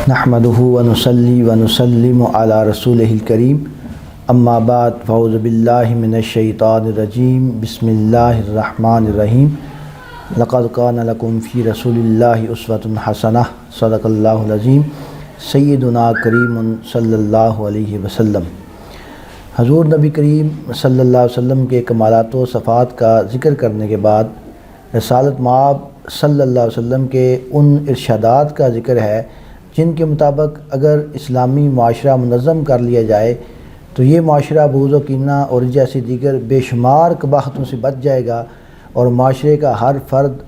نحمده ونصلي ونسلم على رسوله الكريم اما بعد فاعوذ بالله من الشيطان الرجيم بسم الله الرحمن الرحيم لقد كان لكم في رسول الله أسوة حسنة صدق الله العظيم سیدنا کریم صلی اللہ علیہ وسلم۔ حضور نبی کریم صلی اللہ علیہ وسلم کے کمالات و صفات کا ذکر کرنے کے بعد رسالت مآب صلی اللہ علیہ وسلم کے ان ارشادات کا ذکر ہے جن کے مطابق اگر اسلامی معاشرہ منظم کر لیا جائے تو یہ معاشرہ بغض و کینہ اور جیسی دیگر بے شمار قباحتوں سے بچ جائے گا اور معاشرے کا ہر فرد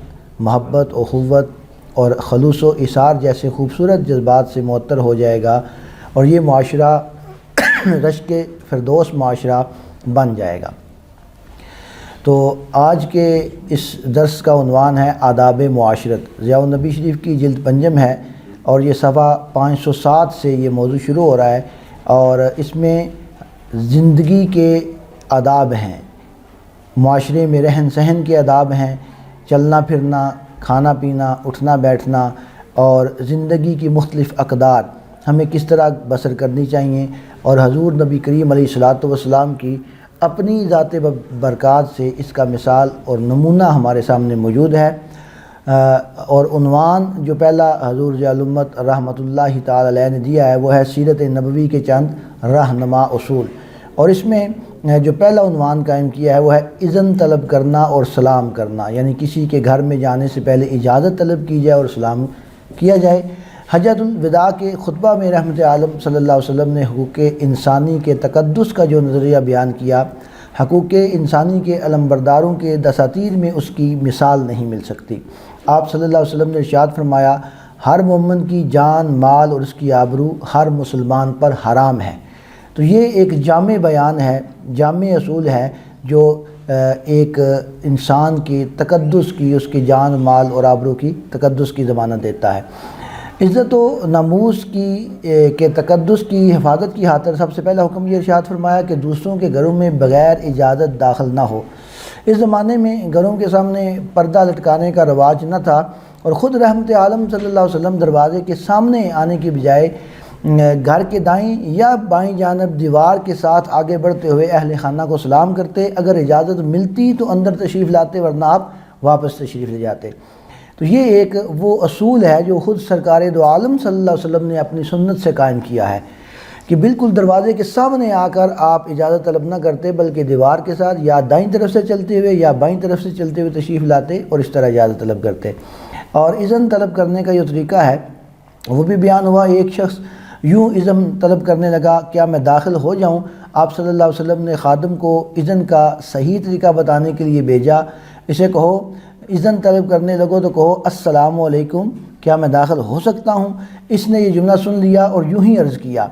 محبت، اخوت اور خلوص و ایثار جیسے خوبصورت جذبات سے معطر ہو جائے گا اور یہ معاشرہ رشک فردوس معاشرہ بن جائے گا۔ تو آج کے اس درس کا عنوان ہے آداب معاشرت۔ ضیاء un نبی شریف کی جلد پنجم ہے اور یہ صفحہ 507 سے یہ موضوع شروع ہو رہا ہے اور اس میں زندگی کے آداب ہیں، معاشرے میں رہن سہن کے آداب ہیں، چلنا پھرنا، کھانا پینا، اٹھنا بیٹھنا اور زندگی کی مختلف اقدار ہمیں کس طرح بسر کرنی چاہیے، اور حضور نبی کریم علیہ الصلوۃ والسلام کی اپنی ذات برکات سے اس کا مثال اور نمونہ ہمارے سامنے موجود ہے۔ اور عنوان جو پہلا حضور الامت رحمۃ اللہ تعالی علیہ نے دیا ہے وہ ہے سیرت نبوی کے چند رہنما اصول، اور اس میں جو پہلا عنوان قائم کیا ہے وہ ہے اذن طلب کرنا اور سلام کرنا، یعنی کسی کے گھر میں جانے سے پہلے اجازت طلب کی جائے اور سلام کیا جائے۔ حجۃ الوداع کے خطبہ میں رحمت عالم صلی اللہ علیہ وسلم نے حقوق انسانی کے تقدس کا جو نظریہ بیان کیا، حقوق انسانی کے علمبرداروں کے دساتیر میں اس کی مثال نہیں مل سکتی۔ آپ صلی اللہ علیہ وسلم نے ارشاد فرمایا، ہر مومن کی جان، مال اور اس کی آبرو ہر مسلمان پر حرام ہے۔ تو یہ ایک جامع بیان ہے، جامع اصول ہے جو ایک انسان کی تقدس کی، اس کی جان، مال اور آبرو کی تقدس کی ضمانت دیتا ہے۔ عزت و ناموس کے تقدس کی حفاظت کی خاطر سب سے پہلا حکم یہ ارشاد فرمایا کہ دوسروں کے گھروں میں بغیر اجازت داخل نہ ہو۔ اس زمانے میں گھروں کے سامنے پردہ لٹکانے کا رواج نہ تھا اور خود رحمت عالم صلی اللہ علیہ وسلم دروازے کے سامنے آنے کی بجائے گھر کے دائیں یا بائیں جانب دیوار کے ساتھ آگے بڑھتے ہوئے اہل خانہ کو سلام کرتے، اگر اجازت ملتی تو اندر تشریف لاتے ورنہ آپ واپس تشریف لے جاتے۔ تو یہ ایک وہ اصول ہے جو خود سرکار دو عالم صلی اللہ علیہ وسلم نے اپنی سنت سے قائم کیا ہے کہ بالکل دروازے کے سامنے آ کر آپ اجازت طلب نہ کرتے بلکہ دیوار کے ساتھ یا دائیں طرف سے چلتے ہوئے یا بائیں طرف سے چلتے ہوئے تشریف لاتے اور اس طرح اجازت طلب کرتے۔ اور اذن طلب کرنے کا جو طریقہ ہے وہ بھی بیان ہوا۔ ایک شخص یوں اذن طلب کرنے لگا، کیا میں داخل ہو جاؤں؟ آپ صلی اللہ علیہ وسلم نے خادم کو اذن کا صحیح طریقہ بتانے کے لیے بھیجا، اسے کہو اذن طلب کرنے لگو تو کہو السلام علیکم، کیا میں داخل ہو سکتا ہوں؟ اس نے یہ جملہ سن لیا اور یوں ہی عرض کیا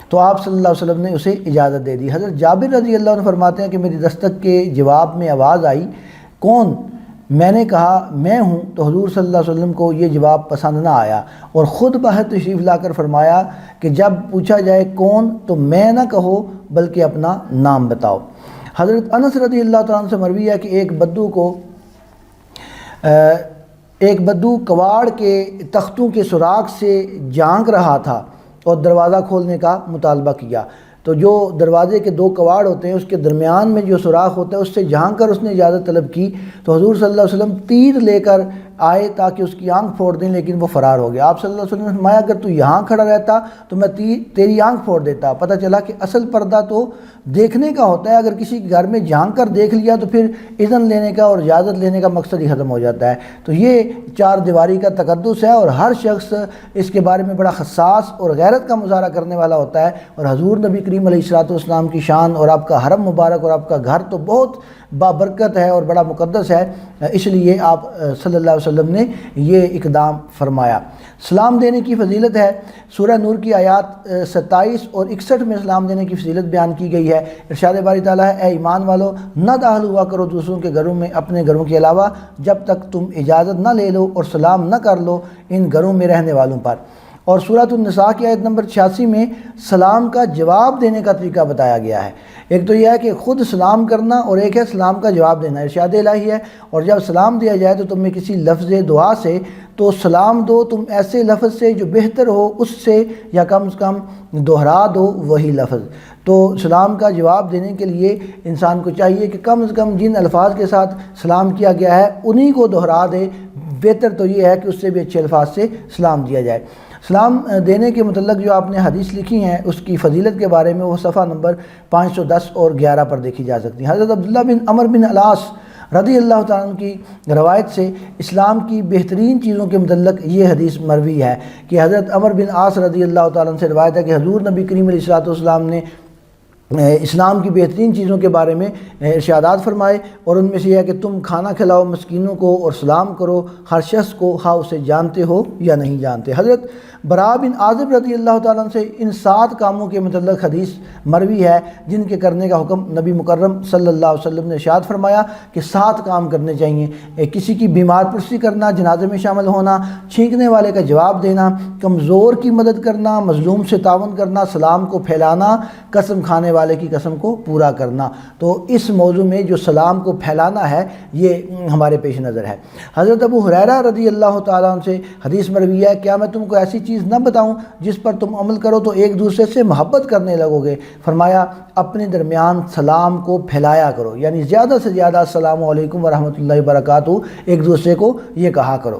تو آپ صلی اللہ علیہ وسلم نے اسے اجازت دے دی۔ حضرت جابر رضی اللہ عنہ فرماتے ہیں کہ میری دستک کے جواب میں آواز آئی، کون؟ میں نے کہا میں ہوں، تو حضور صلی اللہ علیہ وسلم کو یہ جواب پسند نہ آیا اور خود باہر تشریف لا کر فرمایا کہ جب پوچھا جائے کون تو میں نہ کہو بلکہ اپنا نام بتاؤ۔ حضرت انس رضی اللہ تعالیٰ عنہ سے مروی ہے کہ ایک بدو کواڑ کے تختوں کے سوراخ سے جھانک رہا تھا اور دروازہ کھولنے کا مطالبہ کیا، تو جو دروازے کے دو کواڑ ہوتے ہیں اس کے درمیان میں جو سوراخ ہوتا ہے اس سے جھانک کر اس نے اجازت طلب کی، تو حضور صلی اللہ علیہ وسلم تیر لے کر آئے تاکہ اس کی آنکھ پھوڑ دیں، لیکن وہ فرار ہو گیا۔ آپ صلی اللہ علیہ وسلم نے فرمایا اگر تو یہاں کھڑا رہتا تو میں تیری آنکھ پھوڑ دیتا۔ پتہ چلا کہ اصل پردہ تو دیکھنے کا ہوتا ہے، اگر کسی کے گھر میں جھانک کر دیکھ لیا تو پھر اذن لینے کا اور اجازت لینے کا مقصد ہی ختم ہو جاتا ہے۔ تو یہ چار دیواری کا تقدس ہے اور ہر شخص اس کے بارے میں بڑا حساس اور غیرت کا مظاہرہ کرنے والا ہوتا ہے، اور حضور نبی کریم علیہ الصلوۃ والسلام کی شان اور آپ کا حرم مبارک اور آپ کا گھر تو بہت بابرکت ہے اور بڑا مقدس ہے، اس لیے آپ صلی اللہ علیہ وسلم نے یہ اقدام فرمایا۔ سلام دینے کی فضیلت ہے، سورہ نور کی آیات 27 اور 61 میں سلام دینے کی فضیلت بیان کی گئی ہے۔ ارشاد باری تعالیٰ ہے، اے ایمان والو نہ داخل ہوا کرو دوسروں کے گھروں میں اپنے گھروں کے علاوہ جب تک تم اجازت نہ لے لو اور سلام نہ کر لو ان گھروں میں رہنے والوں پر، اور سورۃ النساء کی آیت نمبر 86 میں سلام کا جواب دینے کا طریقہ بتایا گیا ہے۔ ایک تو یہ ہے کہ خود سلام کرنا اور ایک ہے سلام کا جواب دینا، ارشاد الہی ہے۔ اور جب سلام دیا جائے تو تم میں کسی لفظ دعا سے تو سلام دو تم ایسے لفظ سے جو بہتر ہو اس سے، یا کم از کم دہرا دو وہی لفظ۔ تو سلام کا جواب دینے کے لیے انسان کو چاہیے کہ کم از کم جن الفاظ کے ساتھ سلام کیا گیا ہے انہی کو دہرا دے، بہتر تو یہ ہے کہ اس سے بھی اچھے الفاظ سے سلام دیا جائے۔ سلام دینے کے متعلق جو آپ نے حدیث لکھی ہیں اس کی فضیلت کے بارے میں وہ صفحہ نمبر 510 اور 11 پر دیکھی جا سکتی ہیں۔ حضرت عبداللہ بن عمر بن العاص رضی اللہ تعالیٰ عنہ کی روایت سے اسلام کی بہترین چیزوں کے متعلق یہ حدیث مروی ہے کہ حضرت عمر بن عاص رضی اللہ تعالیٰ عنہ سے روایت ہے کہ حضور نبی کریم علیہ الصلوۃ والسلام نے اسلام کی بہترین چیزوں کے بارے میں ارشادات فرمائے، اور ان میں سے یہ ہے کہ تم کھانا کھلاؤ مسکینوں کو اور سلام کرو ہر شخص کو، خواہ اسے جانتے ہو یا نہیں جانتے۔ حضرت براء بن عازب رضی اللہ تعالیٰ عنہ سے ان 7 کاموں کے متعلق حدیث مروی ہے جن کے کرنے کا حکم نبی مکرم صلی اللہ علیہ وسلم نے ارشاد فرمایا کہ 7 کام کرنے چاہیے، کسی کی بیمار پرسی کرنا، جنازے میں شامل ہونا، چھینکنے والے کا جواب دینا، کمزور کی مدد کرنا، مظلوم سے تعاون کرنا، سلام کو پھیلانا، قسم کھانے والے کی قسم کو پورا کرنا۔ تو اس موضوع میں جو سلام کو پھیلانا ہے یہ ہمارے پیش نظر ہے۔ حضرت ابو ہریرہ رضی اللہ تعالیٰ عنہ سے حدیث مروی ہے، کیا میں تم کو ایسی چیز نہ بتاؤں جس پر تم عمل کرو تو ایک دوسرے سے محبت کرنے لگو گے؟ فرمایا اپنے درمیان سلام کو پھیلایا کرو، یعنی زیادہ سے زیادہ السلام علیکم ورحمۃ اللہ وبرکاتہ ایک دوسرے کو یہ کہا کرو،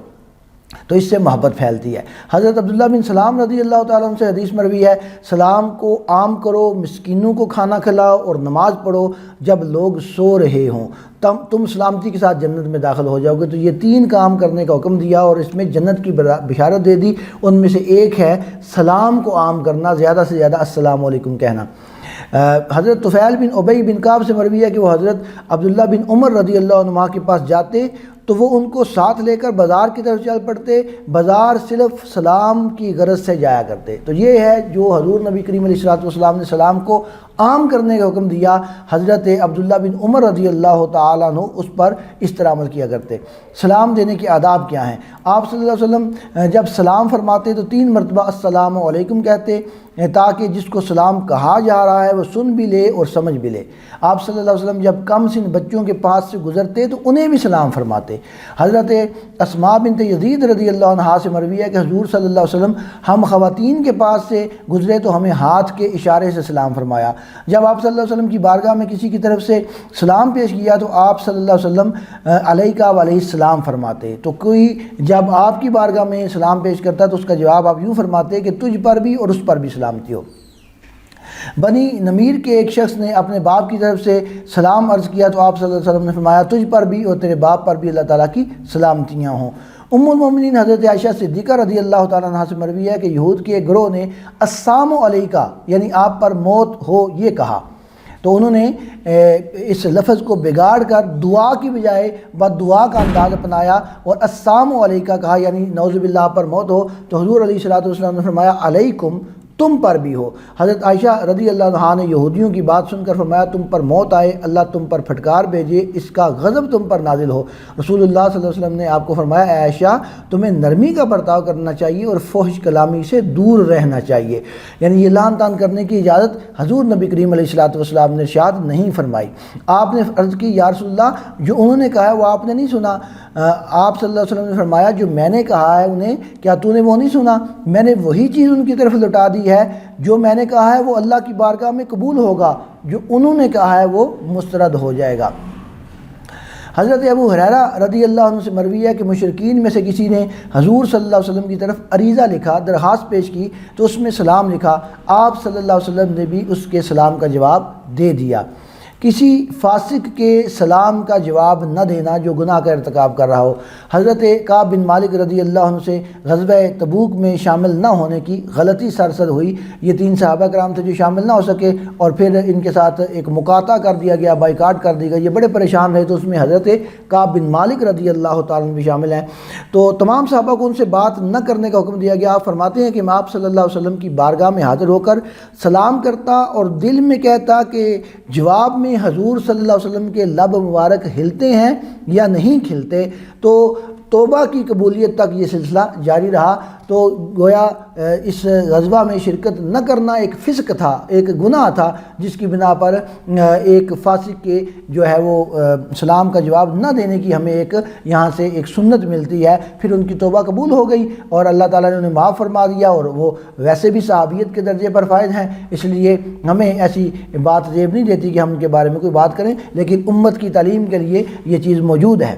تو اس سے محبت پھیلتی ہے۔ حضرت عبداللہ بن سلام رضی اللہ تعالیٰ عنہ سے حدیث مروی ہے، سلام کو عام کرو، مسکینوں کو کھانا کھلاؤ اور نماز پڑھو جب لوگ سو رہے ہوں، تم سلامتی کے ساتھ جنت میں داخل ہو جاؤ گے۔ تو یہ 3 کام کرنے کا حکم دیا اور اس میں جنت کی بشارت دے دی۔ ان میں سے ایک ہے سلام کو عام کرنا، زیادہ سے زیادہ السلام علیکم کہنا۔ حضرت طفیل بن ابی بن کعب سے مروی ہے کہ وہ حضرت عبداللہ بن عمر رضی اللہ عنہ کے پاس جاتے تو وہ ان کو ساتھ لے کر بازار کی طرف چل پڑتے، بازار صرف سلام کی غرض سے جایا کرتے۔ تو یہ ہے جو حضور نبی کریم علیہ الصلوۃ والسلام نے سلام کو عام کرنے کا حکم دیا، حضرت عبداللہ بن عمر رضی اللہ تعالیٰ عنہ اس پر اس طرح عمل کیا کرتے۔ سلام دینے کے آداب کیا ہیں؟ آپ صلی اللہ علیہ وسلم جب سلام فرماتے تو 3 مرتبہ السلام علیکم کہتے تاکہ جس کو سلام کہا جا رہا ہے وہ سن بھی لے اور سمجھ بھی لے۔ آپ صلی اللہ علیہ وسلم جب کم سن بچوں کے پاس سے گزرتے تو انہیں بھی سلام فرماتے۔ حضرت اسماء بنت یزید رضی اللہ عنہا سے مروی ہے کہ حضور صلی اللہ علیہ وسلم ہم خواتین کے پاس سے گزرے تو ہمیں ہاتھ کے اشارے سے سلام فرمایا۔ جب آپ صلی اللہ علیہ وسلم کی بارگاہ میں کسی کی طرف سے سلام پیش کیا تو آپ صلی اللہ علیہ وسلم علیکہ و علیہ السلام فرماتے۔ تو کوئی جب آپ کی بارگاہ میں سلام پیش کرتا تو اس کا جواب آپ یوں فرماتے کہ تجھ پر بھی اور اس پر بھی سلامتی ہو۔ بنی نمیر کے ایک شخص نے اپنے باپ کی طرف سے سلام عرض کیا تو آپ صلی اللہ علیہ وسلم نے فرمایا تجھ پر بھی اور تیرے باپ پر بھی اللہ تعالیٰ کی سلامتیاں ہوں۔ ام المومنین حضرت عائشہ صدیقہ رضی اللہ تعالیٰ عنہ سے مروی ہے کہ یہود کے ایک گروہ نے السلام علیکہ یعنی آپ پر موت ہو یہ کہا، تو انہوں نے اس لفظ کو بگاڑ کر دعا کی بجائے بد دعا کا انداز اپنایا اور السلام علیکہ کہا، یعنی نعوذ باللہ آپ پر موت ہو۔ تو حضور علیہ الصلوۃ والسلام نے فرمایا علیکم تم پر بھی ہو۔ حضرت عائشہ رضی اللہ عنہا نے یہودیوں کی بات سن کر فرمایا تم پر موت آئے، اللہ تم پر پھٹکار بھیجے، اس کا غضب تم پر نازل ہو۔ رسول اللہ صلی اللہ علیہ وسلم نے آپ کو فرمایا اے عائشہ تمہیں نرمی کا برتاؤ کرنا چاہیے اور فحش کلامی سے دور رہنا چاہیے، یعنی یہ لعن طعن کرنے کی اجازت حضور نبی کریم علیہ الصلوۃ والسلام نے ارشاد نہیں فرمائی۔ آپ نے عرض کی یا رسول اللہ جو انہوں نے کہا ہے وہ آپ نے نہیں سنا؟ آپ صلی اللہ علیہ وسلم نے فرمایا جو میں نے کہا ہے انہیں کیا تو نے وہ نہیں سنا؟ میں نے وہی چیز ان کی طرف لوٹا دی ہے، جو میں نے کہا ہے وہ اللہ کی بارگاہ میں قبول ہوگا، جو انہوں نے کہا ہے وہ مسترد ہو جائے گا۔ حضرت ابو ہریرہ رضی اللہ عنہ سے مروی ہے کہ مشرکین میں سے کسی نے حضور صلی اللہ علیہ وسلم کی طرف عریضہ لکھا، درخواست پیش کی تو اس میں سلام لکھا، آپ صلی اللہ علیہ وسلم نے بھی اس کے سلام کا جواب دے دیا۔ کسی فاسق کے سلام کا جواب نہ دینا جو گناہ کا ارتکاب کر رہا ہو۔ حضرت کعب بن مالک رضی اللہ عنہ سے غزوہ تبوک میں شامل نہ ہونے کی غلطی سرزد ہوئی۔ یہ 3 صحابہ کرام تھے جو شامل نہ ہو سکے اور پھر ان کے ساتھ ایک مقاطعہ کر دیا گیا، بائیکاٹ کر دی گئی، یہ بڑے پریشان رہے، تو اس میں حضرت کعب بن مالک رضی اللہ تعالیٰ عنہ بھی شامل ہیں۔ تو تمام صحابہ کو ان سے بات نہ کرنے کا حکم دیا گیا۔ آپ فرماتے ہیں کہ میں آپ صلی اللہ علیہ وسلم کی بارگاہ میں حاضر ہو کر سلام کرتا اور دل میں کہتا کہ جواب میں حضور صلی اللہ علیہ وسلم کے لب مبارک ہلتے ہیں یا نہیں کھلتے، تو توبہ کی قبولیت تک یہ سلسلہ جاری رہا۔ تو گویا اس غزوہ میں شرکت نہ کرنا ایک فسق تھا، ایک گناہ تھا، جس کی بنا پر ایک فاسق کے جو ہے وہ سلام کا جواب نہ دینے کی ہمیں ایک یہاں سے ایک سنت ملتی ہے۔ پھر ان کی توبہ قبول ہو گئی اور اللہ تعالیٰ نے انہیں معاف فرما دیا، اور وہ ویسے بھی صحابیت کے درجے پر فائز ہیں، اس لیے ہمیں ایسی بات زیب نہیں دیتی کہ ہم ان کے بارے میں کوئی بات کریں، لیکن امت کی تعلیم کے لیے یہ چیز موجود ہے۔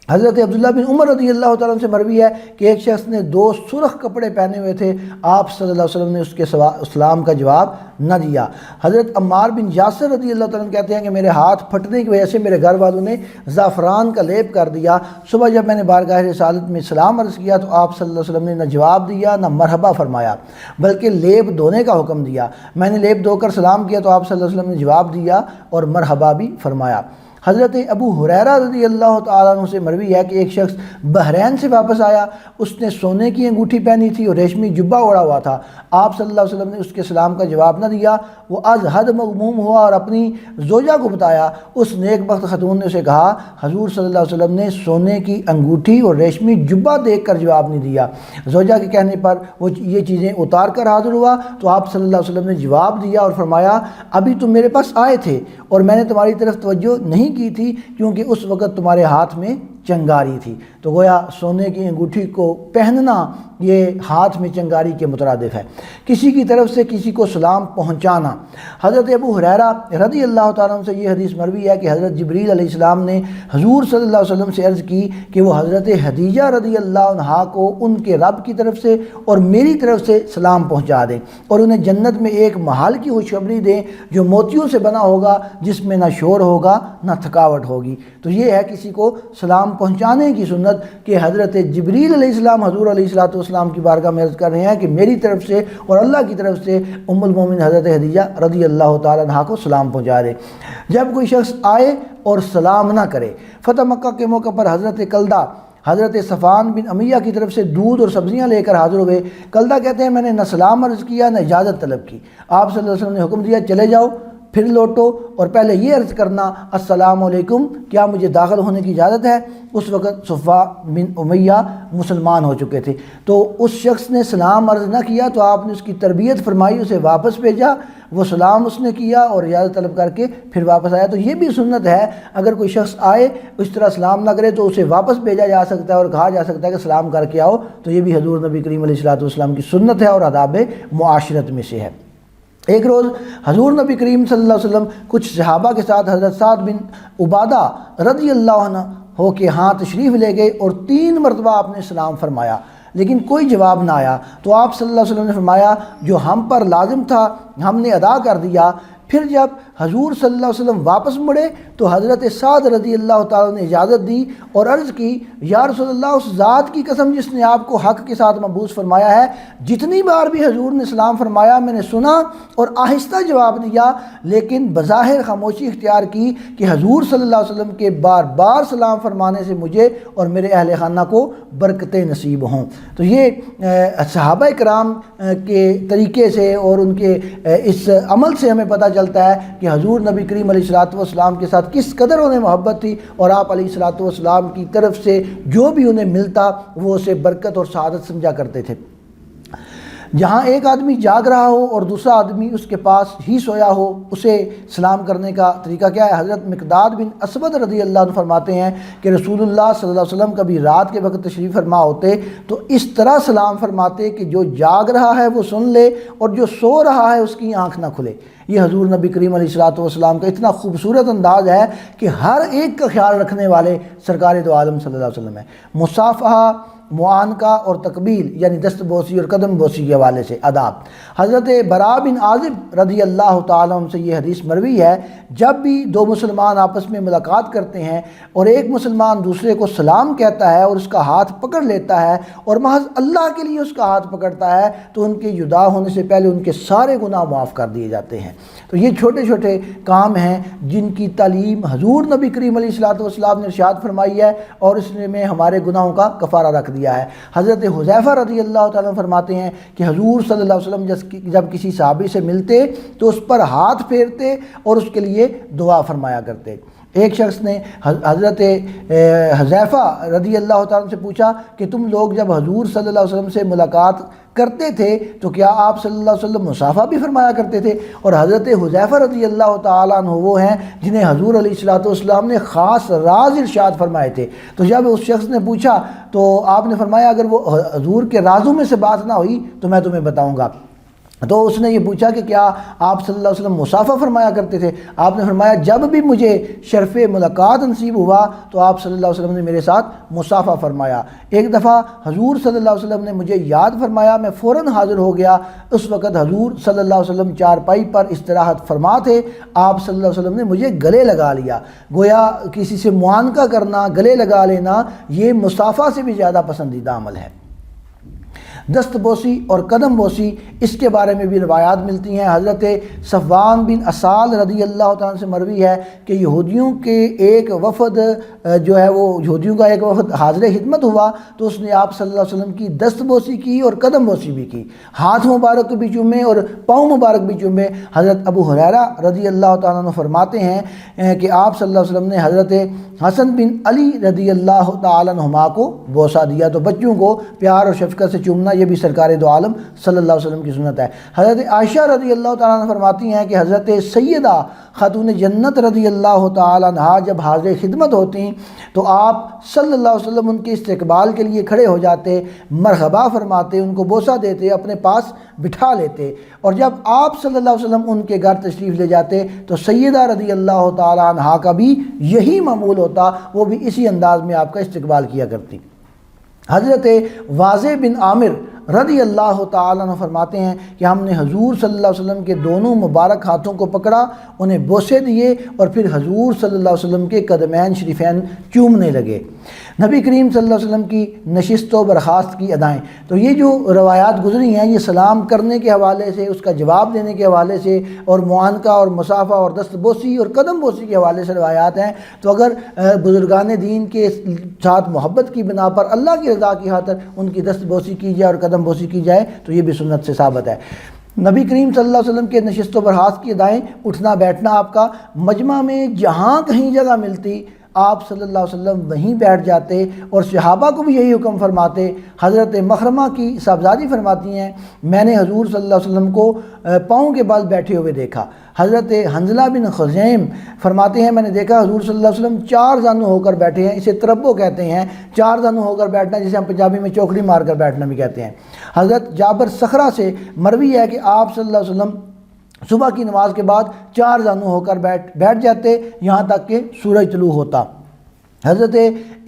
حضرت عبداللہ بن عمر رضی اللہ تعالیٰ عنہ سے مروی ہے کہ ایک شخص نے 2 سرخ کپڑے پہنے ہوئے تھے، آپ صلی اللہ علیہ وسلم نے اس کے سلام کا جواب نہ دیا۔ حضرت عمار بن یاسر رضی اللہ تعالیٰ عنہ کہتے ہیں کہ میرے ہاتھ پھٹنے کی وجہ سے میرے گھر والوں نے زعفران کا لیپ کر دیا۔ صبح جب میں نے بارگاہ رسالت میں سلام عرض کیا تو آپ صلی اللہ علیہ وسلم نے نہ جواب دیا نہ مرحبا فرمایا، بلکہ لیپ دھونے کا حکم دیا۔ میں نے لیپ دھو کر سلام کیا تو آپ صلی اللہ علیہ وسلم نے جواب دیا اور مرحبا بھی فرمایا۔ حضرت ابو ہریرہ رضی اللہ تعالیٰ عنہ سے مروی ہے کہ ایک شخص بحرین سے واپس آیا، اس نے سونے کی انگوٹھی پہنی تھی اور ریشمی جبہ اوڑھا ہوا تھا۔ آپ صلی اللہ علیہ وسلم نے اس کے سلام کا جواب نہ دیا۔ وہ از حد مغموم ہوا اور اپنی زوجہ کو بتایا۔ اس نیک بخت خاتون نے اسے کہا، حضور صلی اللہ علیہ وسلم نے سونے کی انگوٹھی اور ریشمی جبہ دیکھ کر جواب نہیں دیا۔ زوجہ کے کہنے پر وہ یہ چیزیں اتار کر حاضر ہوا تو آپ صلی اللہ علیہ وسلم نے جواب دیا اور فرمایا، ابھی تم میرے پاس آئے تھے اور میں نے تمہاری طرف توجہ نہیں کی تھی کیونکہ اس وقت تمہارے ہاتھ میں چنگاری تھی۔ تو گویا سونے کی انگوٹھی کو پہننا یہ ہاتھ میں چنگاری کے مترادف ہے۔ کسی کی طرف سے کسی کو سلام پہنچانا۔ حضرت ابو ہریرہ رضی اللہ تعالیٰ عنہ سے یہ حدیث مروی ہے کہ حضرت جبریل علیہ السلام نے حضور صلی اللہ علیہ وسلم سے عرض کی کہ وہ حضرت خدیجہ رضی اللہ عنہا کو ان کے رب کی طرف سے اور میری طرف سے سلام پہنچا دیں اور انہیں جنت میں ایک محل کی خوشخبری دیں جو موتیوں سے بنا ہوگا، جس میں نہ شور ہوگا نہ تھکاوٹ ہوگی۔ تو یہ ہے کسی کو سلام پہنچانے کی سنت کہ حضرت جبریل علیہ السلام حضور علیہ السلام کی بارگاہ میں عرض کر رہے ہیں کہ میری طرف سے اور اللہ کی طرف سے ام المومن حضرت خدیجہ رضی اللہ تعالیٰ عنہا کو سلام پہنچا دے۔ جب کوئی شخص آئے اور سلام نہ کرے۔ فتح مکہ کے موقع پر حضرت کلدہ حضرت صفان بن امیہ کی طرف سے دودھ اور سبزیاں لے کر حاضر ہوئے۔ کلدہ کہتے ہیں میں نے نہ سلام عرض کیا نہ اجازت طلب کی۔ آپ صلی اللہ علیہ وسلم نے حکم دیا چلے جاؤ، پھر لوٹو اور پہلے یہ عرض کرنا السلام علیکم، کیا مجھے داخل ہونے کی اجازت ہے؟ اس وقت صفا بن امیہ مسلمان ہو چکے تھے۔ تو اس شخص نے سلام عرض نہ کیا تو آپ نے اس کی تربیت فرمائی، اسے واپس بھیجا، وہ سلام اس نے کیا اور اجازت طلب کر کے پھر واپس آیا۔ تو یہ بھی سنت ہے، اگر کوئی شخص آئے اس طرح سلام نہ کرے تو اسے واپس بھیجا جا سکتا ہے اور کہا جا سکتا ہے کہ سلام کر کے آؤ۔ تو یہ بھی حضور نبی کریم علیہ السلام کی سنت ہے اور آداب معاشرت میں سے ہے۔ ایک روز حضور نبی کریم صلی اللہ علیہ وسلم کچھ صحابہ کے ساتھ حضرت سعد بن عبادہ رضی اللہ عنہ ہو کے ہاں تشریف لے گئے اور 3 مرتبہ آپ نے سلام فرمایا لیکن کوئی جواب نہ آیا۔ تو آپ صلی اللہ علیہ وسلم نے فرمایا جو ہم پر لازم تھا ہم نے ادا کر دیا۔ پھر جب حضور صلی اللہ علیہ وسلم واپس مڑے تو حضرت سعد رضی اللہ تعالیٰ نے اجازت دی اور عرض کی یا رسول اللہ، اس ذات کی قسم جس نے آپ کو حق کے ساتھ مبعوث فرمایا ہے، جتنی بار بھی حضور نے سلام فرمایا میں نے سنا اور آہستہ جواب دیا، لیکن بظاہر خاموشی اختیار کی کہ حضور صلی اللہ علیہ وسلم کے بار بار سلام فرمانے سے مجھے اور میرے اہل خانہ کو برکتیں نصیب ہوں۔ تو یہ صحابہ کرام کے طریقے سے اور ان کے اس عمل سے ہمیں پتہ چلتا ہے کہ حضور نبی کریم علیہ السلام کے ساتھ کس قدر انہیں محبت تھی اور آپ علیہ السلام کی طرف سے جو بھی انہیں ملتا وہ اسے برکت اور سعادت سمجھا کرتے تھے۔ جہاں ایک آدمی جاگ رہا ہو اور دوسرا آدمی اس کے پاس ہی سویا ہو، اسے سلام کرنے کا طریقہ کیا ہے؟ حضرت مقداد بن اسود رضی اللہ عنہ فرماتے ہیں کہ رسول اللہ صلی اللہ علیہ وسلم کبھی رات کے وقت تشریف فرما ہوتے تو اس طرح سلام فرماتے کہ جو جاگ رہا ہے وہ سن لے اور جو سو رہا ہے اس کی آنکھ نہ کھلے۔ یہ حضور نبی کریم علیہ السلام کا اتنا خوبصورت انداز ہے کہ ہر ایک کا خیال رکھنے والے سرکار دو عالم صلی اللہ علیہ وسلم ہے۔ مصافحہ، معانقہ اور تقبیل یعنی دست بوسی اور قدم بوسی کے حوالے سے آداب۔ حضرت بھیرہ بن عازب رضی اللہ تعالیٰ عنہ سے یہ حدیث مروی ہے، جب بھی 2 مسلمان آپس میں ملاقات کرتے ہیں اور ایک مسلمان دوسرے کو سلام کہتا ہے اور اس کا ہاتھ پکڑ لیتا ہے اور محض اللہ کے لیے اس کا ہاتھ پکڑتا ہے تو ان کے جدا ہونے سے پہلے ان کے سارے گناہ معاف کر دیے جاتے ہیں۔ تو یہ چھوٹے چھوٹے کام ہیں جن کی تعلیم حضور نبی کریم علیہ السلام نے ارشاد فرمائی ہے اور اس نے میں ہمارے گناہوں کا کفارہ رکھ دیا ہے۔ حضرت حذیفہ رضی اللہ تعالیٰ فرماتے ہیں کہ حضور صلی اللہ علیہ وسلم جب کسی صحابی سے ملتے تو اس پر ہاتھ پھیرتے اور اس کے لیے دعا فرمایا کرتے۔ ایک شخص نے حضرت حذیفہ رضی اللہ تعالیٰ عنہ سے پوچھا کہ تم لوگ جب حضور صلی اللہ علیہ وسلم سے ملاقات کرتے تھے تو کیا آپ صلی اللہ علیہ وسلم مصافحہ بھی فرمایا کرتے تھے؟ اور حضرت حذیفہ رضی اللہ تعالیٰ عنہ وہ ہیں جنہیں حضور علیہ الصلوۃ والسلام نے خاص راز ارشاد فرمائے تھے۔ تو جب اس شخص نے پوچھا تو آپ نے فرمایا اگر وہ حضور کے رازوں میں سے بات نہ ہوئی تو میں تمہیں بتاؤں گا۔ تو اس نے یہ پوچھا کہ کیا آپ صلی اللہ علیہ وسلم مصافحہ فرمایا کرتے تھے؟ آپ نے فرمایا جب بھی مجھے شرف ملاقات نصیب ہوا تو آپ صلی اللہ علیہ وسلم نے میرے ساتھ مصافحہ فرمایا۔ ایک دفعہ حضور صلی اللہ علیہ وسلم نے مجھے یاد فرمایا، میں فوراً حاضر ہو گیا۔ اس وقت حضور صلی اللہ علیہ وسلم چارپائی پر استراحت فرما تھے۔ آپ صلی اللہ علیہ وسلم نے مجھے گلے لگا لیا۔ گویا کسی سے معانقہ کرنا، گلے لگا لینا، یہ مصافحہ سے بھی زیادہ پسندیدہ عمل ہے۔ دست بوسی اور قدم بوسی، اس کے بارے میں بھی روایات ملتی ہیں۔ حضرت صفوان بن اسال رضی اللہ تعالیٰ سے مروی ہے کہ یہودیوں کے ایک وفد جو ہے وہ یہودیوں کا ایک وفد حاضر خدمت ہوا تو اس نے آپ صلی اللہ علیہ وسلم کی دست بوسی کی اور قدم بوسی بھی کی، ہاتھ مبارک بھی چومے اور پاؤں مبارک بھی چومے۔ حضرت ابو ہریرہ رضی اللہ تعالیٰ عنہ فرماتے ہیں کہ آپ صلی اللہ علیہ وسلم نے حضرت حسن بن علی رضی اللہ تعالیٰ عنہما کو بوسہ دیا۔ تو بچوں کو پیار اور شفقت سے چومنا یہ بھی سرکار دو عالم صلی اللہ علیہ وسلم کی سنت ہے۔ حضرت عائشہ رضی اللہ تعالیٰ عنہ فرماتی ہیں کہ حضرت سیدہ خاتون جنت رضی اللہ تعالیٰ عنہ جب حاضر خدمت ہوتی تو آپ صلی اللہ علیہ وسلم ان کے استقبال کے لیے کھڑے ہو جاتے، مرحبا فرماتے، ان کو بوسہ دیتے، اپنے پاس بٹھا لیتے، اور جب آپ صلی اللہ علیہ وسلم ان کے گھر تشریف لے جاتے تو سیدہ رضی اللہ تعالیٰ عنہ کا بھی یہی معمول ہوتا، وہ بھی اسی انداز میں آپ کا استقبال کیا کرتی۔ حضرت واضح بن عامر رضی اللہ تعالیٰ عنہ فرماتے ہیں کہ ہم نے حضور صلی اللہ علیہ وسلم کے دونوں مبارک ہاتھوں کو پکڑا، انہیں بوسے دیے اور پھر حضور صلی اللہ علیہ وسلم کے قدمین شریفین چومنے لگے۔ نبی کریم صلی اللہ علیہ وسلم کی نشست و برخاست کی ادائیں، تو یہ جو روایات گزری ہیں یہ سلام کرنے کے حوالے سے، اس کا جواب دینے کے حوالے سے، اور معانقہ اور مصافحہ اور دست بوسی اور قدم بوسی کے حوالے سے روایات ہیں۔ تو اگر بزرگان دین کے ساتھ محبت کی بنا پر اللہ کی رضا کی خاطر ان کی دست بوسی کی جائے اور قدم بوسی کی جائے تو یہ بھی سنت سے ثابت ہے۔ نبی کریم صلی اللہ علیہ وسلم کے نشست و برخاست کی ادائیں، اٹھنا بیٹھنا آپ کا مجمع میں جہاں کہیں جگہ ملتی آپ صلی اللہ علیہ وسلم وہیں بیٹھ جاتے اور صحابہ کو بھی یہی حکم فرماتے۔ حضرت مخرمہ کی صاحبزادی فرماتی ہیں میں نے حضور صلی اللہ علیہ وسلم کو پاؤں کے بل بیٹھے ہوئے دیکھا۔ حضرت حنظلہ بن خزیم فرماتے ہیں میں نے دیکھا حضور صلی اللہ علیہ وسلم چار زانو ہو کر بیٹھے ہیں، اسے تربو کہتے ہیں، چار زانو ہو کر بیٹھنا، جسے ہم پنجابی میں چوکڑی مار کر بیٹھنا بھی کہتے ہیں۔ حضرت جابر صخرہ سے مروی ہے کہ آپ صلی اللہ علیہ وسلم صبح کی نماز کے بعد چار زانو ہو کر بیٹھ جاتے یہاں تک کہ سورج طلوع ہوتا۔ حضرت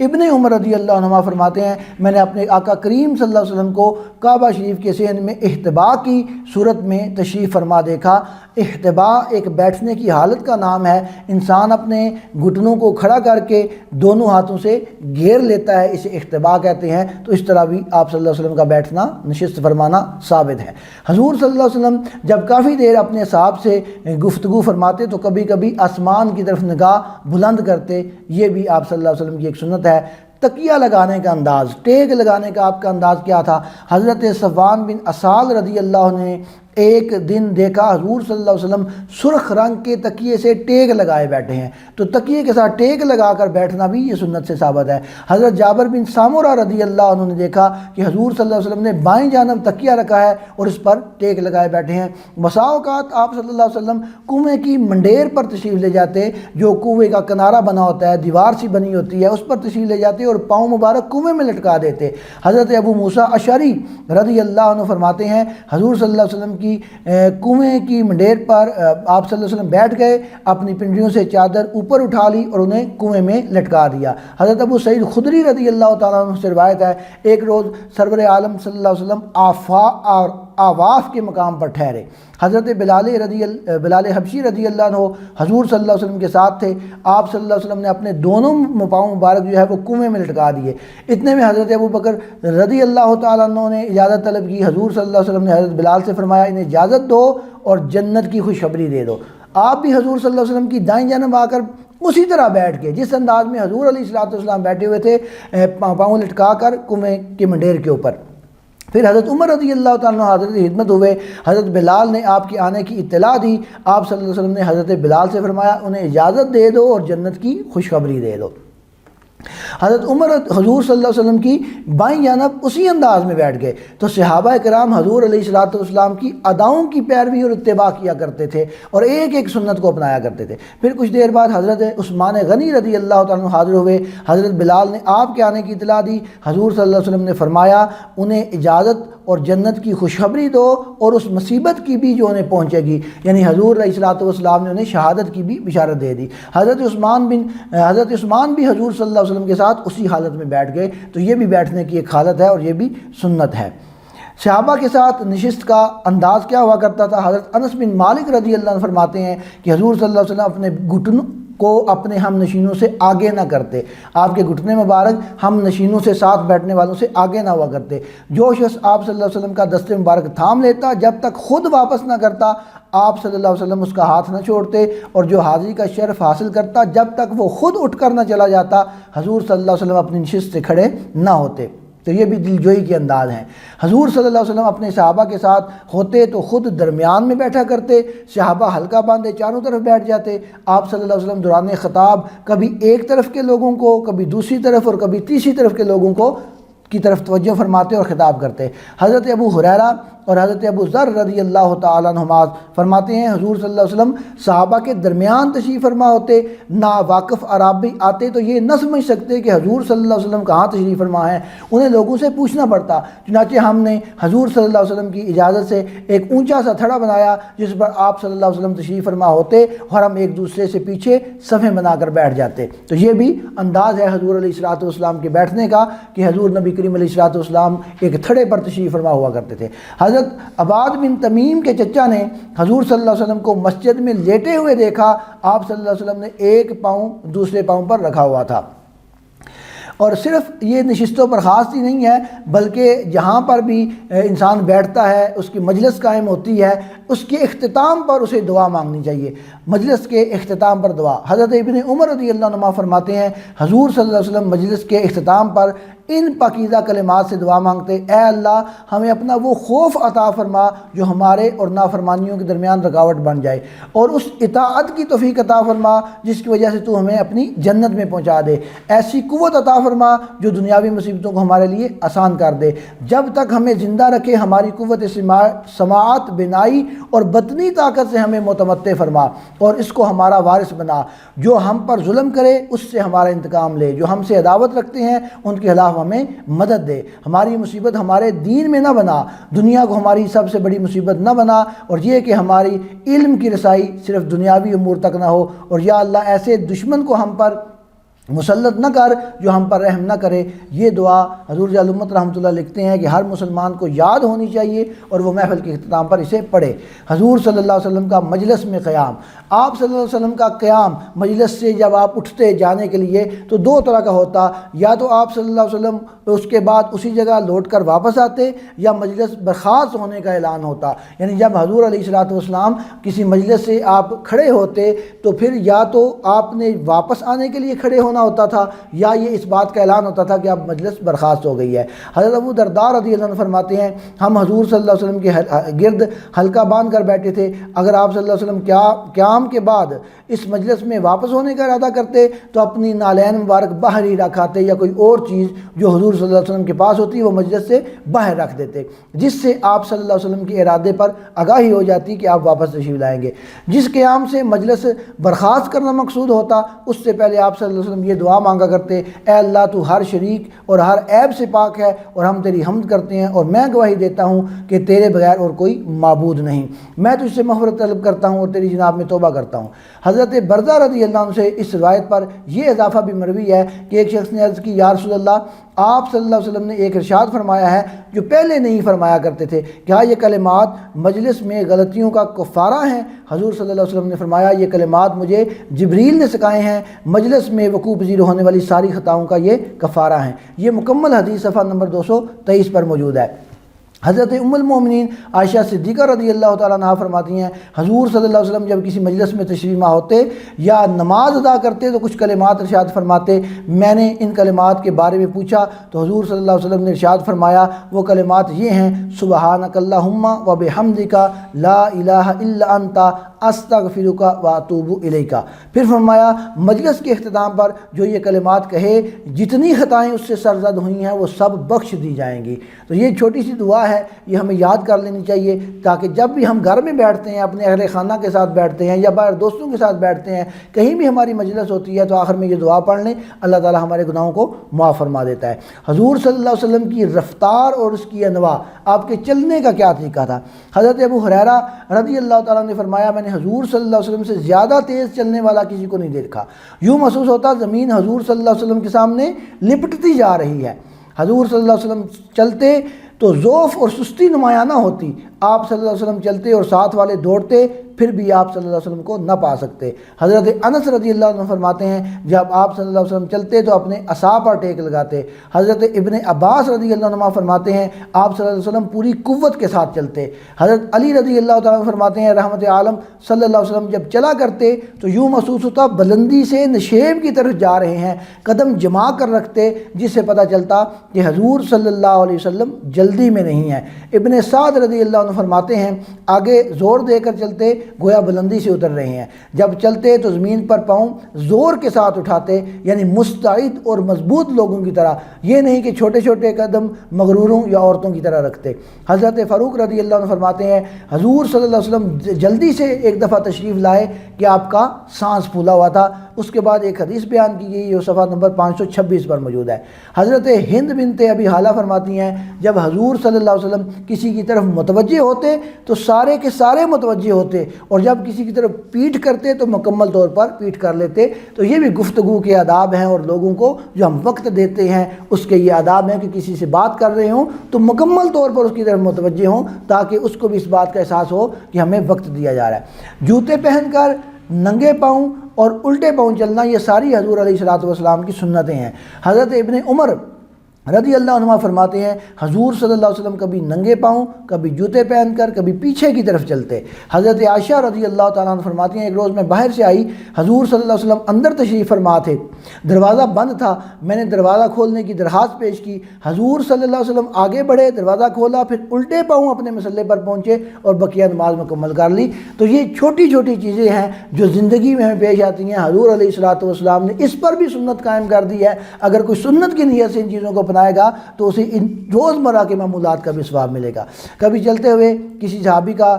ابن عمر رضی اللہ عنہ فرماتے ہیں میں نے اپنے آقا کریم صلی اللہ علیہ وسلم کو کعبہ شریف کے صحن میں احتباء کی صورت میں تشریف فرما دیکھا۔ احتباء ایک بیٹھنے کی حالت کا نام ہے، انسان اپنے گھٹنوں کو کھڑا کر کے دونوں ہاتھوں سے گھیر لیتا ہے، اسے احتباء کہتے ہیں۔ تو اس طرح بھی آپ صلی اللہ علیہ وسلم کا بیٹھنا، نشست فرمانا ثابت ہے۔ حضور صلی اللہ علیہ وسلم جب کافی دیر اپنے صحابہ سے گفتگو فرماتے تو کبھی کبھی آسمان کی طرف نگاہ بلند کرتے، یہ بھی آپ صلی اللہ علیہ وسلم کی ایک سنت ہے۔ تکیہ لگانے کا انداز، ٹیک لگانے کا آپ کا انداز کیا تھا؟ حضرت صفوان بن اسال رضی اللہ عنہ نے ایک دن دیکھا حضور صلی اللہ علیہ وسلم سرخ رنگ کے تکیے سے ٹیک لگائے بیٹھے ہیں، تو تکیے کے ساتھ ٹیک لگا کر بیٹھنا بھی یہ سنت سے ثابت ہے۔ حضرت جابر بن سامورہ رضی اللہ عنہ نے دیکھا کہ حضور صلی اللہ علیہ وسلم نے بائیں جانب تکیہ رکھا ہے اور اس پر ٹیک لگائے بیٹھے ہیں۔ بسا اوقات آپ صلی اللہ علیہ وسلم کنویں کی منڈیر پر تشریف لے جاتے، جو کنویں کا کنارہ بنا ہوتا ہے، دیوار سی بنی ہوتی ہے، اس پر تشریف لے جاتے اور پاؤں مبارک کنویں میں لٹکا دیتے۔ حضرت ابو موسیٰ اشعری رضی اللہ عنہ فرماتے ہیں حضور صلی اللہ علیہ وسلم کی کنویں کی منڈیر پر آپ صلی اللہ علیہ وسلم بیٹھ گئے، اپنی پنڈلیوں سے چادر اوپر اٹھا لی اور انہیں کنویں میں لٹکا دیا۔ حضرت ابو سعید خدری رضی اللہ تعالیٰ عنہ سے روایت ہے ایک روز سرور عالم صلی اللہ علیہ وسلم آواف کے مقام پر ٹھہرے۔ حضرت بلال حبشی رضی اللہ عنہ حضور صلی اللہ علیہ وسلم کے ساتھ تھے، آپ صلی اللہ علیہ وسلم نے اپنے دونوں پاؤں مبارک جو ہے وہ کنویں میں لٹکا دیے۔ اتنے میں حضرت ابو بکر رضی اللہ تعالیٰ عنہ نے اجازت طلب کی، حضور صلی اللہ علیہ وسلم نے حضرت بلال سے فرمایا انہیں اجازت دو اور جنت کی خوشخبری دے دو۔ آپ بھی حضور صلی اللہ علیہ وسلم کی دائیں جانب آ کر اسی طرح بیٹھ گئے جس انداز میں حضور علیہ الصلوۃ والسلام بیٹھے ہوئے تھے، پاؤں لٹکا کر کنویں کے منڈیر کے اوپر۔ پھر حضرت عمر رضی اللہ تعالیٰ عنہ حضرت خدمت ہوئے، حضرت بلال نے آپ کے آنے کی اطلاع دی، آپ صلی اللہ علیہ وسلم نے حضرت بلال سے فرمایا انہیں اجازت دے دو اور جنت کی خوشخبری دے دو۔ حضرت عمر حضور صلی اللہ علیہ وسلم کی بائیں جانب اسی انداز میں بیٹھ گئے، تو صحابہ کرام حضور علیہ الصلوۃ والسلام کی اداؤں کی پیروی اور اتباع کیا کرتے تھے اور ایک ایک سنت کو اپنایا کرتے تھے۔ پھر کچھ دیر بعد حضرت عثمان غنی رضی اللہ تعالیٰ عنہ حاضر ہوئے، حضرت بلال نے آپ کے آنے کی اطلاع دی، حضور صلی اللہ علیہ وسلم نے فرمایا انہیں اجازت اور جنت کی خوشخبری دو اور اس مصیبت کی بھی جو انہیں پہنچے گی، یعنی حضور علیہ الصلوۃ والسلام نے انہیں شہادت کی بھی بشارت دے دی۔ حضرت عثمان بھی حضور صلی اللہ علیہ وسلم کے ساتھ اسی حالت میں بیٹھ گئے، تو یہ بھی بیٹھنے کی ایک حالت ہے اور یہ بھی سنت ہے۔ صحابہ کے ساتھ نشست کا انداز کیا ہوا کرتا تھا؟ حضرت انس بن مالک رضی اللہ عنہ فرماتے ہیں کہ حضور صلی اللہ علیہ وسلم اپنے گھٹنوں کو اپنے ہم نشینوں سے آگے نہ کرتے، آپ کے گھٹنے مبارک ہم نشینوں سے ساتھ بیٹھنے والوں سے آگے نہ ہوا کرتے۔ جو شخص آپ صلی اللہ علیہ وسلم کا دست مبارک تھام لیتا جب تک خود واپس نہ کرتا، آپ صلی اللہ علیہ وسلم اس کا ہاتھ نہ چھوڑتے، اور جو حاضری کا شرف حاصل کرتا جب تک وہ خود اٹھ کر نہ چلا جاتا، حضور صلی اللہ علیہ وسلم اپنی نشست سے کھڑے نہ ہوتے۔ تو یہ بھی دلجوئی کے انداز ہیں۔ حضور صلی اللہ علیہ وسلم اپنے صحابہ کے ساتھ ہوتے تو خود درمیان میں بیٹھا کرتے، صحابہ حلقہ باندھے چاروں طرف بیٹھ جاتے۔ آپ صلی اللہ علیہ وسلم دوران خطاب کبھی ایک طرف کے لوگوں کو، کبھی دوسری طرف اور کبھی تیسری طرف کے لوگوں کو کی طرف توجہ فرماتے اور خطاب کرتے۔ حضرت ابو ہریرہ اور حضرت ابو ذر رضی اللہ تعالیٰ عنہما فرماتے ہیں حضور صلی اللہ علیہ وسلم صحابہ کے درمیان تشریف فرما ہوتے، ناواقف عربی آتے تو یہ نہ سمجھ سکتے کہ حضور صلی اللہ علیہ وسلم کہاں تشریف فرما ہیں، انہیں لوگوں سے پوچھنا پڑتا۔ چنانچہ ہم نے حضور صلی اللہ علیہ وسلم کی اجازت سے ایک اونچا سا تھڑا بنایا جس پر آپ صلی اللہ علیہ وسلم تشریف فرما ہوتے اور ہم ایک دوسرے سے پیچھے صفیں بنا کر بیٹھ جاتے۔ تو یہ بھی انداز ہے حضور علیہ الصلوۃ والسلام کے بیٹھنے کا کہ حضور نبی کریم علیہ الصلوۃ والسلام ایک تھڑے پر تشریف فرما ہوا کرتے تھے۔ حضرت عباد بن تمیم کے چچا نے حضور صلی اللہ علیہ وسلم کو مسجد میں لیٹے ہوئے دیکھا، آپ صلی اللہ علیہ وسلم نے ایک پاؤں دوسرے پاؤں پر رکھا ہوا تھا۔ اور صرف یہ نشستوں پر خاص ہی نہیں ہے بلکہ جہاں پر بھی انسان بیٹھتا ہے، اس کی مجلس قائم ہوتی ہے، اس کے اختتام پر اسے دعا مانگنی چاہیے۔ مجلس کے اختتام پر دعا، حضرت ابن عمر رضی اللہ عنہ فرماتے ہیں حضور صلی اللہ علیہ وسلم مجلس کے اختتام پر ان پاکیزہ کلمات سے دعا مانگتے، اے اللہ ہمیں اپنا وہ خوف عطا فرما جو ہمارے اور نافرمانیوں کے درمیان رکاوٹ بن جائے، اور اس اطاعت کی توفیق عطا فرما جس کی وجہ سے تو ہمیں اپنی جنت میں پہنچا دے، ایسی قوت عطا فرما جو دنیاوی مصیبتوں کو ہمارے لیے آسان کر دے، جب تک ہمیں زندہ رکھے ہماری قوت سماعت، بینائی اور بطنی طاقت سے ہمیں متمتع فرما اور اس کو ہمارا وارث بنا، جو ہم پر ظلم کرے اس سے ہمارا انتقام لے، جو ہم سے عداوت رکھتے ہیں ان کے خلاف ہمیں مدد دے، ہماری مصیبت ہمارے دین میں نہ بنا، دنیا کو ہماری سب سے بڑی مصیبت نہ بنا، اور یہ کہ ہماری علم کی رسائی صرف دنیاوی امور تک نہ ہو، اور یا اللہ ایسے دشمن کو ہم پر مسلط نہ کر جو ہم پر رحم نہ کرے۔ یہ دعا حضور العلوم رحمۃ اللہ لکھتے ہیں کہ ہر مسلمان کو یاد ہونی چاہیے اور وہ محفل کے اختتام پر اسے پڑھے۔ حضور صلی اللہ علیہ وسلم کا مجلس میں قیام، آپ صلی اللہ علیہ وسلم کا قیام مجلس سے جب آپ اٹھتے جانے کے لیے تو دو طرح کا ہوتا، یا تو آپ صلی اللہ علیہ وسلم اس کے بعد اسی جگہ لوٹ کر واپس آتے، یا مجلس برخاست ہونے کا اعلان ہوتا، یعنی جب حضور علیہ الصلوۃ والسلام کسی مجلس سے آپ کھڑے ہوتے تو پھر یا تو آپ نے واپس آنے کے لیے کھڑے ہونا ہوتا تھا یا یہ اس بات کا اعلان ہوتا تھا کہ اب مجلس برخاست ہو گئی ہے۔ حضرت ابو درداء رضی اللہ عنہ فرماتے ہیں ہم حضور صلی اللہ علیہ وسلم کے گرد حلقہ باندھ کر بیٹھے تھے، اگر آپ صلی اللہ علیہ وسلم قیام کے بعد اس مجلس میں واپس ہونے کا ارادہ کرتے تو اپنی نالین مبارک باہر ہی رکھاتے، یا کوئی اور چیز جو حضور صلی اللہ علیہ وسلم کے پاس ہوتی وہ مجلس سے باہر رکھ دیتے، جس سے آپ صلی اللہ علیہ وسلم کے ارادے پر آگاہی ہو جاتی کہ آپ واپس تشریف لائیں گے۔ جس قیام سے مجلس برخاست کرنا مقصود ہوتا اس سے پہلے آپ صلی اللہ علیہ وسلم یہ دعا مانگا کرتے، اے اللہ تو ہر شریک اور ہر عیب سے پاک ہے اور ہم تیری حمد کرتے ہیں، اور میں گواہی دیتا ہوں کہ تیرے بغیر اور کوئی معبود نہیں، میں تجھ سے مغفرت طلب کرتا ہوں اور تیری جناب میں توبہ کرتا ہوں۔ حضرت برزہ رضی اللہ عنہ سے اس روایت پر یہ اضافہ بھی مروی ہے کہ ایک شخص نے عرض کی یا رسول اللہ، آپ صلی اللہ علیہ وسلم نے ایک ارشاد فرمایا ہے جو پہلے نہیں فرمایا کرتے تھے، کیا یہ کلمات مجلس میں غلطیوں کا کفارہ ہیں؟ حضور صلی اللہ علیہ وسلم نے فرمایا یہ کلمات مجھے جبریل نے سکھائے ہیں، مجلس میں وقوع پذیر ہونے والی ساری خطاؤں کا یہ کفارہ ہیں۔ یہ مکمل حدیث صفحہ نمبر 223 پر موجود ہے۔ حضرت ام المومنین عائشہ صدیقہ رضی اللہ تعالیٰ عنہا فرماتی ہیں حضور صلی اللہ علیہ وسلم جب کسی مجلس میں تشریف ما ہوتے یا نماز ادا کرتے تو کچھ کلمات ارشاد فرماتے. میں نے ان کلمات کے بارے میں پوچھا تو حضور صلی اللہ علیہ وسلم نے ارشاد فرمایا وہ کلمات یہ ہیں سبحانک اللہم و بحمدک لا الہ الا انت استغفرک و اتوب الیک. پھر فرمایا مجلس کے اختتام پر جو یہ کلمات کہے جتنی خطائیں اس سے سرزد ہوئی ہیں وہ سب بخش دی جائیں گی. تو یہ چھوٹی سی دعا ہے، یہ ہمیں یاد کر لینی چاہیے تاکہ جب بھی ہم گھر میں بیٹھتے ہیں، اپنے اہل خانہ کے ساتھ بیٹھتے ہیں یا باہر دوستوں کے ساتھ بیٹھتے ہیں، کہیں بھی ہماری مجلس ہوتی ہے تو آخر میں یہ دعا پڑھ لیں، اللہ تعالی ہمارے گناہوں کو معاف فرما دیتا ہے. حضور صلی اللہ علیہ وسلم کی رفتار اور اس کی انواع، آپ کے چلنے کا کیا طریقہ تھا. حضرت ابو ہریرہ رضی اللہ تعالیٰ نے فرمایا میں نے حضور صلی اللہ علیہ وسلم سے زیادہ تیز چلنے والا کسی کو نہیں دیکھا. یوں محسوس ہوتا زمین حضور صلی اللہ علیہ وسلم کے سامنے لپٹتی جا رہی ہے. حضور صلی اللہ علیہ وسلم چلتے تو ضعف اور سستی نمایاں نہ ہوتی. آپ صلی اللہ علیہ وسلم چلتے اور ساتھ والے دوڑتے پھر بھی آپ صلی اللہ علیہ وسلم کو نہ پا سکتے. حضرت انس رضی اللہ عنہ فرماتے ہیں جب آپ صلی اللہ علیہ وسلم چلتے تو اپنے عصا پر ٹیک لگاتے. حضرت ابن عباس رضی اللہ عنہ فرماتے ہیں آپ صلی اللہ علیہ وسلم پوری قوت کے ساتھ چلتے. حضرت علی رضی اللہ تعالیٰ عنہ فرماتے ہیں رحمت عالم صلی اللہ علیہ وسلم جب چلا کرتے تو یوں محسوس ہوتا بلندی سے نشیب کی طرف جا رہے ہیں، قدم جما کر رکھتے جس سے پتہ چلتا کہ حضور صلی اللہ علیہ وسلم جلدی میں نہیں ہیں. ابن سعد رضی اللہ عنہ فرماتے ہیں آگے زور دے کر چلتے گویا بلندی سے اتر رہے ہیں. جب چلتے تو زمین پر پاؤں زور کے ساتھ اٹھاتے، یعنی مستعد اور مضبوط لوگوں کی طرح، یہ نہیں کہ چھوٹے چھوٹے قدم مغروروں یا عورتوں کی طرح رکھتے. حضرت فاروق رضی اللہ عنہ فرماتے ہیں حضور صلی اللہ علیہ وسلم جلدی سے ایک دفعہ تشریف لائے کہ آپ کا سانس پھولا ہوا تھا. اس کے بعد ایک حدیث بیان کی گئی جو صفحہ نمبر 526 پر موجود ہے. حضرت ہند بنت ابی حالہ فرماتی ہیں جب حضور صلی اللہ علیہ وسلم کسی کی طرف متوجہ ہوتے تو سارے کے سارے متوجہ ہوتے، اور جب کسی کی طرف پیٹھ کرتے تو مکمل طور پر پیٹھ کر لیتے. تو یہ بھی گفتگو کے آداب ہیں، اور لوگوں کو جو ہم وقت دیتے ہیں اس کے یہ آداب ہیں کہ کسی سے بات کر رہے ہوں تو مکمل طور پر اس کی طرف متوجہ ہوں تاکہ اس کو بھی اس بات کا احساس ہو کہ ہمیں وقت دیا جا رہا ہے. جوتے پہن کر ننگے پاؤں اور الٹے پاؤں چلنا یہ ساری حضور علیہ الصلوۃ والسلام کی سنتیں ہیں. حضرت ابن عمر رضی اللہ عنہ فرماتے ہیں حضور صلی اللہ علیہ وسلم کبھی ننگے پاؤں، کبھی جوتے پہن کر، کبھی پیچھے کی طرف چلتے. حضرت عائشہ رضی اللہ تعالیٰ عنہ فرماتی ہیں ایک روز میں باہر سے آئی، حضور صلی اللہ علیہ وسلم اندر تشریف فرما تھے، دروازہ بند تھا. میں نے دروازہ کھولنے کی درخواست پیش کی. حضور صلی اللہ علیہ وسلم آگے بڑھے، دروازہ کھولا، پھر الٹے پاؤں اپنے مسلے پر پہنچے اور بقیہ نماز مکمل کر لی. تو یہ چھوٹی چھوٹی چیزیں ہیں جو زندگی میں ہمیں پیش آتی ہیں. حضور علیہ الصلوۃ والسلام نے اس پر بھی سنت قائم کر دی ہے. اگر کوئی سنت کی نیت سے ان چیزوں کو اپنائے گا تو اسے ان روزمرہ کے معمولات کا بھی ثواب ملے گا. کبھی چلتے ہوئے کسی صحابی کا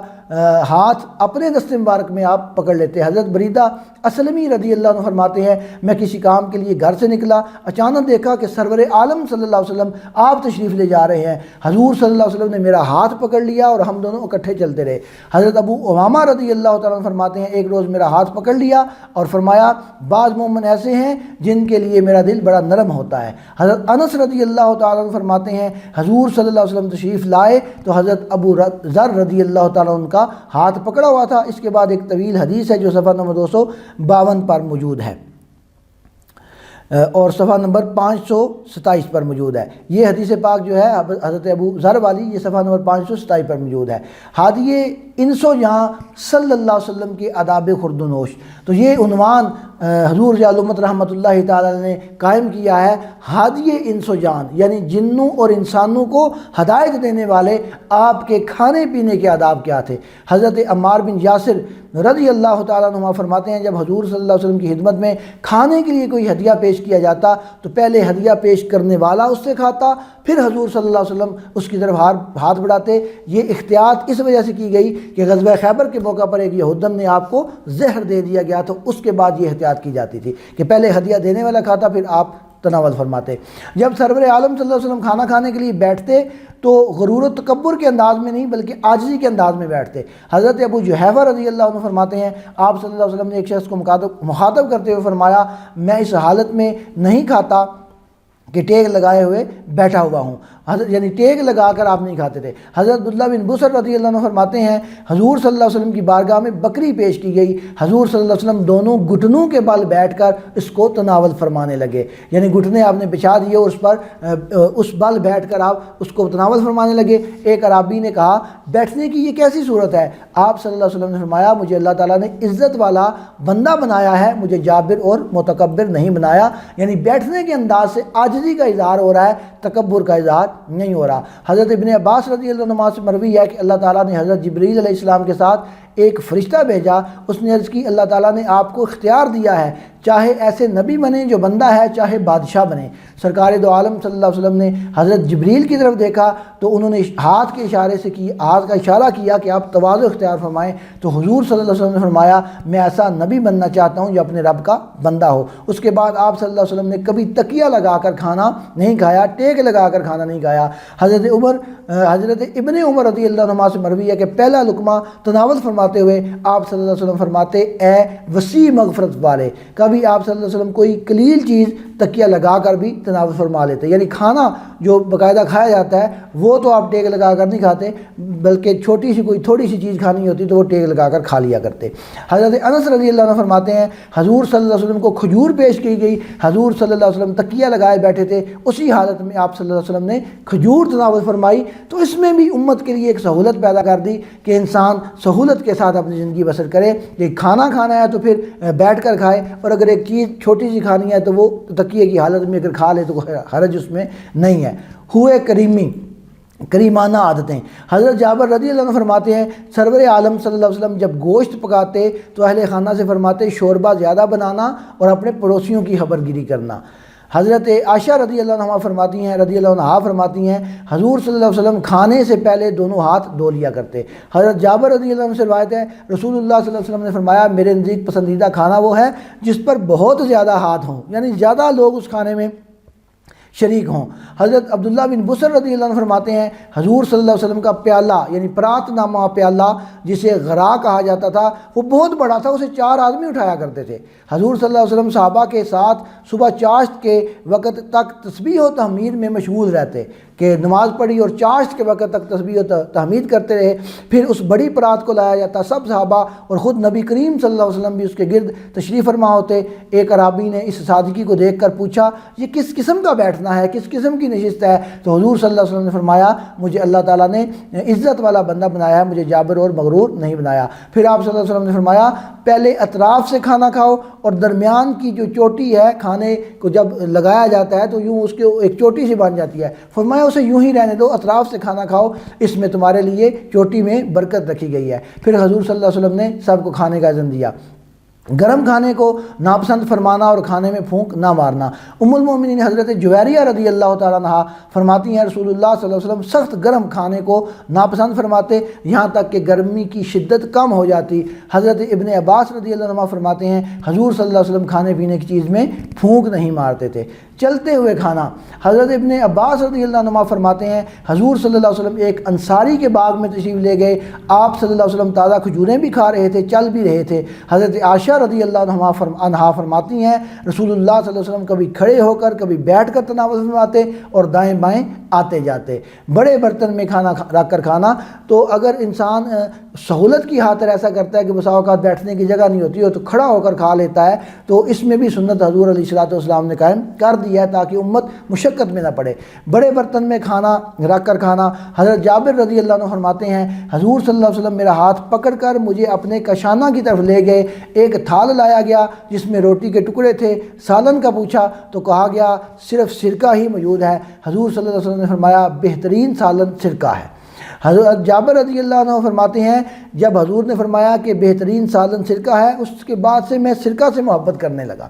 ہاتھ اپنے دست مبارک میں آپ پکڑ لیتے. حضرت بریدہ اسلمی رضی اللہ عنہ فرماتے ہیں میں کسی کام کے لیے گھر سے نکلا، اچانک دیکھا کہ سرور عالم صلی اللہ علیہ وسلم آپ تشریف لے جا رہے ہیں. حضور صلی اللہ علیہ وسلم نے میرا ہاتھ پکڑ لیا اور ہم دونوں اکٹھے چلتے رہے. حضرت ابو امامہ رضی اللہ تعالیٰ عنہ فرماتے ہیں ایک روز میرا ہاتھ پکڑ لیا اور فرمایا بعض مومن ایسے ہیں جن کے لیے میرا دل بڑا نرم ہوتا ہے. حضرت انس رضی اللہ تعالیٰ عنہ فرماتے ہیں حضور صلی اللہ علیہ وسلم تشریف لائے تو حضرت ابو ذر رضی اللہ تعالیٰ عنہ کا ہاتھ پکڑا ہوا تھا. اس کے بعد ایک طویل حدیث ہے جو صفحہ نمبر 252 پر موجود ہے اور صفحہ نمبر 527 پر موجود ہے. یہ حدیث پاک جو ہے حضرت ابو ذر والی یہ صفحہ نمبر 527 پر موجود ہے. ہادیے انسو جہاں صلی اللہ علیہ وسلم کے آداب خورد و نوش. تو یہ عنوان حضور ضیاء الامت رحمۃ اللہ تعالی نے قائم کیا ہے. ہادیے انسو جان یعنی جنوں اور انسانوں کو ہدایت دینے والے آپ کے کھانے پینے کے آداب کیا تھے. حضرت عمار بن یاسر رضی اللہ تعالیٰ عنہ فرماتے ہیں جب حضور صلی اللہ علیہ وسلم کی خدمت میں کھانے کے لیے کوئی ہدیہ پیش کیا جاتا تو پہلے ہدیہ پیش کرنے والا اس سے کھاتا، پھر حضور صلی اللہ علیہ وسلم اس کی طرف ہاتھ بڑھاتے. یہ احتیاط اس وجہ سے کی گئی کہ غزوہ خیبر کے موقع پر ایک یہودن نے آپ کو زہر دے دیا گیا تو اس کے بعد یہ احتیاط کی جاتی تھی کہ پہلے ہدیہ دینے والا کھاتا پھر آپ تناول فرماتے. جب سرور عالم صلی اللہ علیہ وسلم کھانا کھانے کے لیے بیٹھتے تو غرور و تکبر کے انداز میں نہیں بلکہ عاجزی کے انداز میں بیٹھتے. حضرت ابو جحیفہ رضی اللہ عنہ فرماتے ہیں آپ صلی اللہ علیہ وسلم نے ایک شخص کو مخاطب کرتے ہوئے فرمایا میں اس حالت میں نہیں کھاتا کہ ٹیک لگائے ہوئے بیٹھا ہوا ہوں. یعنی ٹیک لگا کر آپ نہیں کھاتے تھے۔ حضرت عبداللہ بن بصر رضی اللہ عنہ فرماتے ہیں حضور صلی اللہ علیہ وسلم کی بارگاہ میں بکری پیش کی گئی، حضور صلی اللہ علیہ وسلم دونوں گھٹنوں کے بل بیٹھ کر اس کو تناول فرمانے لگے، یعنی گھٹنے آپ نے بچھا دیے اور اس پر اس بل بیٹھ کر آپ اس کو تناول فرمانے لگے۔ ایک عرابی نے کہا بیٹھنے کی یہ کیسی صورت ہے؟ آپ صلی اللہ علیہ وسلم نے فرمایا مجھے اللہ تعالیٰ نے عزت والا بندہ بنایا ہے، مجھے جابر اور متکبر نہیں بنایا، یعنی بیٹھنے کے انداز سے عاجزی کا اظہار ہو رہا ہے، تکبر کا اظہار نہیں ہو رہا۔ حضرت ابن عباس رضی اللہ عنہ سے مروی ہے کہ اللہ تعالیٰ نے حضرت جبریل علیہ السلام کے ساتھ ایک فرشتہ بھیجا، اس نے عرض کی اللہ تعالیٰ نے آپ کو اختیار دیا ہے، چاہے ایسے نبی بنے جو بندہ ہے، چاہے بادشاہ بنے۔ سرکار دو عالم صلی اللہ علیہ وسلم نے حضرت جبریل کی طرف دیکھا تو انہوں نے ہاتھ کے اشارے سے ہاتھ کا اشارہ کیا کہ آپ تواضع اختیار فرمائیں، تو حضور صلی اللہ علیہ وسلم نے فرمایا میں ایسا نبی بننا چاہتا ہوں جو اپنے رب کا بندہ ہو۔ اس کے بعد آپ صلی اللہ علیہ وسلم نے کبھی تکیہ لگا کر کھانا نہیں کھایا، ٹیک لگا کر کھانا نہیں کھایا۔ حضرت ابن عمر رضی اللہ عنہ سے مروی ہے کہ پہلا لقمہ تناول فرماتے ہوئے آپ صلی اللہ علیہ وسلم فرماتے اے وسیع مغفرت والے، کبھی آپ صلی اللہ علیہ وسلم کوئی قلیل چیز تکیہ لگا کر بھی تناول فرما لیتے، یعنی کھانا جو باقاعدہ کھایا جاتا ہے وہ تو آپ ٹیک لگا کر نہیں کھاتے، بلکہ چھوٹی سی کوئی تھوڑی سی چیز کھانی ہوتی تو وہ ٹیک لگا کر کھا لیا کرتے۔ حضرت انس رضی اللہ عنہ فرماتے ہیں حضور صلی اللہ علیہ وسلم کو کھجور پیش کی گئی، حضور صلی اللہ علیہ وسلم تکیہ لگائے بیٹھے تھے، اسی حالت میں آپ صلی اللہ علیہ وسلم نے کھجور تناول فرمائی، تو اس میں بھی امت کے لیے ایک سہولت پیدا کر دی کہ انسان سہولت کے ساتھ اپنی زندگی بسر کرے، کہ کھانا کھانا ہے تو پھر بیٹھ کر کھائے، اور اگر ایک چیز چھوٹی سی کھانی ہے تو وہ تکیے کی حالت میں اگر کھا لے تو حرج اس میں نہیں ہے۔ ہوئے کریمانہ عادتیں، حضرت جابر رضی اللہ عنہ فرماتے ہیں سرور عالم صلی اللہ علیہ وسلم جب گوشت پکاتے تو اہل خانہ سے فرماتے شوربہ زیادہ بنانا اور اپنے پڑوسیوں کی خبر گیری کرنا۔ حضرت عائشہ رضی اللہ عنہ فرماتی ہیں حضور صلی اللہ علیہ وسلم کھانے سے پہلے دونوں ہاتھ دھو لیا کرتے۔ حضرت جابر رضی اللہ عنہ سے روایت ہے رسول اللہ صلی اللہ علیہ وسلم نے فرمایا میرے نزدیک پسندیدہ کھانا وہ ہے جس پر بہت زیادہ ہاتھ ہوں، یعنی زیادہ لوگ اس کھانے میں شریک ہوں۔ حضرت عبداللہ بن بصر رضی اللہ عنہ فرماتے ہیں حضور صلی اللہ علیہ وسلم کا پیالہ یعنی پرات نامہ پیالہ جسے غرا کہا جاتا تھا وہ بہت بڑا تھا، اسے 4 آدمی اٹھایا کرتے تھے۔ حضور صلی اللہ علیہ وسلم صحابہ کے ساتھ صبح چاشت کے وقت تک تسبیح و تحمید میں مشغول رہتے کہ نماز پڑھی اور چاشت کے وقت تک تسبیح و تحمید کرتے رہے، پھر اس بڑی پرات کو لایا جاتا، سب صحابہ اور خود نبی کریم صلی اللہ علیہ وسلم بھی اس کے گرد تشریف فرما ہوتے۔ ایک عرابی نے اس سادگی کو دیکھ کر پوچھا یہ کس قسم کا بیٹھنا ہے، کس قسم کی نشست ہے؟ تو حضور صلی اللہ علیہ وسلم نے فرمایا مجھے اللہ تعالیٰ نے عزت والا بندہ بنایا ہے، مجھے جابر اور مغرور نہیں بنایا۔ پھر آپ صلی اللہ علیہ وسلم نے فرمایا پہلے اطراف سے کھانا کھاؤ اور درمیان کی جو چوٹی ہے کھانے کو جب لگایا جاتا ہے تو یوں اس کے ایک چوٹی سی بن جاتی ہے، فرمایا اسے یوں ہی رہنے دو، اطراف سے کھانا کھاؤ، اس میں تمہارے لیے چوٹی میں برکت رکھی گئی ہے۔ پھر حضور صلی اللہ علیہ وسلم نے سب کو کھانے کا اذن دیا۔ گرم کھانے کو ناپسند فرمانا اور کھانے میں پھونک نہ مارنا۔ ام المومنین حضرت جویریہ رضی اللہ تعالیٰ عنہ فرماتی ہیں رسول اللہ صلی اللہ علیہ وسلم سخت گرم کھانے کو ناپسند فرماتے یہاں تک کہ گرمی کی شدت کم ہو جاتی۔ حضرت ابن عباس رضی اللہ عنہ فرماتے ہیں حضور صلی اللہ علیہ وسلم کھانے پینے کی چیز میں پھونک نہیں مارتے تھے۔ چلتے ہوئے کھانا، حضرت ابن عباس رضی اللہ عنہ فرماتے ہیں حضور صلی اللہ علیہ وسلم ایک انصاری کے باغ میں تشریف لے گئے، آپ صلی اللہ علیہ وسلم تازہ کھجوریں بھی کھا رہے تھے، چل بھی رہے تھے۔ حضرت عائشہ رضی اللہ عنہا فرماتی ہیں رسول اللہ صلی اللہ علیہ وسلم کبھی کھڑے ہو کر کبھی بیٹھ کر تناول فرماتے اور دائیں بائیں آتے جاتے۔ بڑے برتن میں کھانا رکھ کر کھانا، تو اگر انسان سہولت کی خاطر ایسا کرتا ہے کہ بسا اوقات بیٹھنے کی جگہ نہیں ہوتی ہو تو کھڑا ہو کر کھا لیتا ہے، تو اس میں بھی سنت حضور علیہ الصلوۃ والسلام نے قائم کر دیا ہے تاکہ امت مشقت میں نہ پڑے۔ بڑے برتن میں کھانا رکھ کر کھانا، حضرت جابر رضی اللہ عنہ فرماتے ہیں حضور صلی اللہ علیہ وسلم میرا ہاتھ پکڑ کر مجھے اپنے کشانہ کی طرف لے گئے، ایک تھال لایا گیا جس میں روٹی کے ٹکڑے تھے، سالن کا پوچھا تو کہا گیا صرف سرکہ ہی موجود ہے۔ حضور صلی اللہ علیہ وسلم نے فرمایا بہترین سالن سرکہ ہے۔ حضرت جابر رضی اللہ عنہ فرماتے ہیں جب حضور نے فرمایا کہ بہترین سالن سرکہ ہے اس کے بعد سے میں سرکہ سے محبت کرنے لگا۔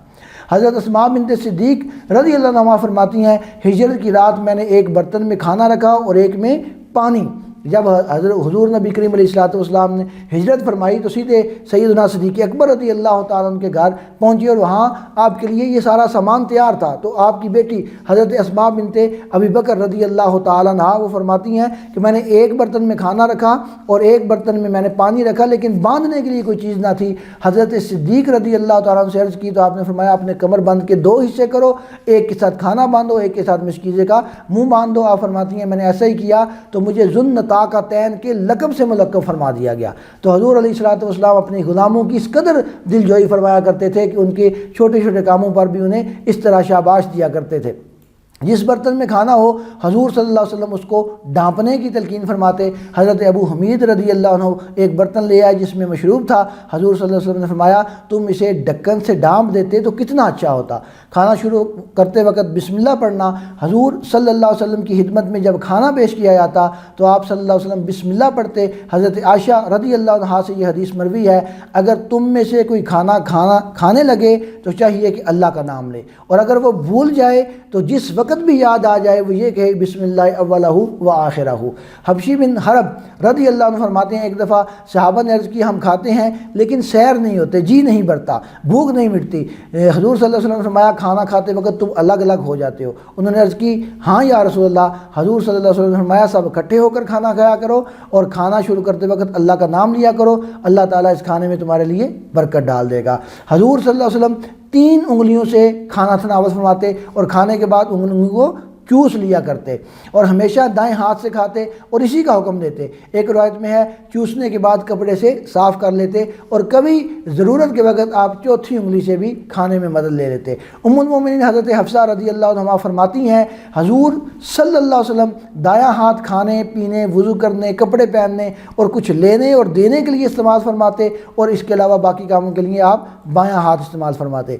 حضرت اسماء بنت صدیق رضی اللہ عنہ فرماتی ہیں ہجرت کی رات میں نے ایک برتن میں کھانا رکھا اور ایک میں پانی، جب حضور نبی کریم علیہ الصلوۃ والسلام نے ہجرت فرمائی تو سیدھے سیدنا صدیق اکبر رضی اللہ تعالیٰ عنہ کے گھر پہنچی، اور وہاں آپ کے لیے یہ سارا سامان تیار تھا۔ تو آپ کی بیٹی حضرت اسماء بنت ابی بکر رضی اللہ تعالیٰ عنہ وہ فرماتی ہیں کہ میں نے ایک برتن میں کھانا رکھا اور ایک برتن میں نے پانی رکھا، لیکن باندھنے کے لیے کوئی چیز نہ تھی۔ حضرت صدیق رضی اللہ تعالیٰ عنہ سے عرض کی تو آپ نے فرمایا اپنے کمر بند کے 2 حصے کرو، ایک کے ساتھ کھانا باندھو، ایک کے ساتھ مشکیزے کا منہ باندھ دو۔ آپ فرماتی ہیں میں نے ایسا ہی کیا تو مجھے ذُو طاقتین کے لقب سے ملقب فرما دیا گیا۔ تو حضور علیہ الصلوۃ والسلام اپنے غلاموں کی اس قدر دلجوئی فرمایا کرتے تھے کہ ان کے چھوٹے چھوٹے کاموں پر بھی انہیں اس طرح شاباش دیا کرتے تھے۔ جس برتن میں کھانا ہو حضور صلی اللہ علیہ وسلم اس کو ڈھانپنے کی تلقین فرماتے۔ حضرت ابو حمید رضی اللہ عنہ ایک برتن لے آئے جس میں مشروب تھا، حضور صلی اللہ علیہ وسلم نے فرمایا تم اسے ڈھکن سے ڈھانپ دیتے تو کتنا اچھا ہوتا۔ کھانا شروع کرتے وقت بسم اللہ پڑھنا۔ حضور صلی اللہ علیہ وسلم کی خدمت میں جب کھانا پیش کیا جاتا تو آپ صلی اللہ علیہ وسلم بسم اللہ پڑھتے۔ حضرت عائشہ رضی اللہ عنہا سے یہ حدیث مروی ہے اگر تم میں سے کوئی کھانا کھانے لگے تو چاہیے کہ اللہ کا نام لے، اور اگر وہ بھول جائے تو جس وقت بھی یاد آ جائے وہ یہ کہ بسم اللہ اولہ و آخرہ۔ حبشی بن حرب رضی اللہ عنہ فرماتے ہیں ایک دفعہ صحابہ نے عرض کی ہم کھاتے ہیں لیکن سیر نہیں ہوتے، جی نہیں بڑھتا، بھوک نہیں مٹتی۔ حضور صلی اللہ علیہ وسلم نے فرمایا کھانا کھاتے وقت تم الگ الگ ہو جاتے ہو؟ انہوں نے عرض کی ہاں یا رسول اللہ۔ حضور صلی اللہ علیہ وسلم نے فرمایا سب اکٹھے ہو کر کھانا کھایا کرو اور کھانا شروع کرتے وقت اللہ کا نام لیا کرو، اللہ تعالیٰ اس کھانے میں تمہارے لیے برکت ڈال دے گا۔ حضور صلی اللہ علیہ وسلم 3 انگلیوں سے کھانا تناول فرماتے اور کھانے کے بعد انگلیوں کو چوس لیا کرتے، اور ہمیشہ دائیں ہاتھ سے کھاتے اور اسی کا حکم دیتے۔ ایک روایت میں ہے چوسنے کے بعد کپڑے سے صاف کر لیتے، اور کبھی ضرورت کے وقت آپ 4تھی انگلی سے بھی کھانے میں مدد لے لیتے۔ ام المومنین حضرت حفصہ رضی اللہ عنہا فرماتی ہیں حضور صلی اللہ علیہ وسلم دایاں ہاتھ کھانے پینے، وضو کرنے، کپڑے پہننے اور کچھ لینے اور دینے کے لیے استعمال فرماتے، اور اس کے علاوہ باقی کاموں کے لیے آپ بایاں ہاتھ استعمال فرماتے۔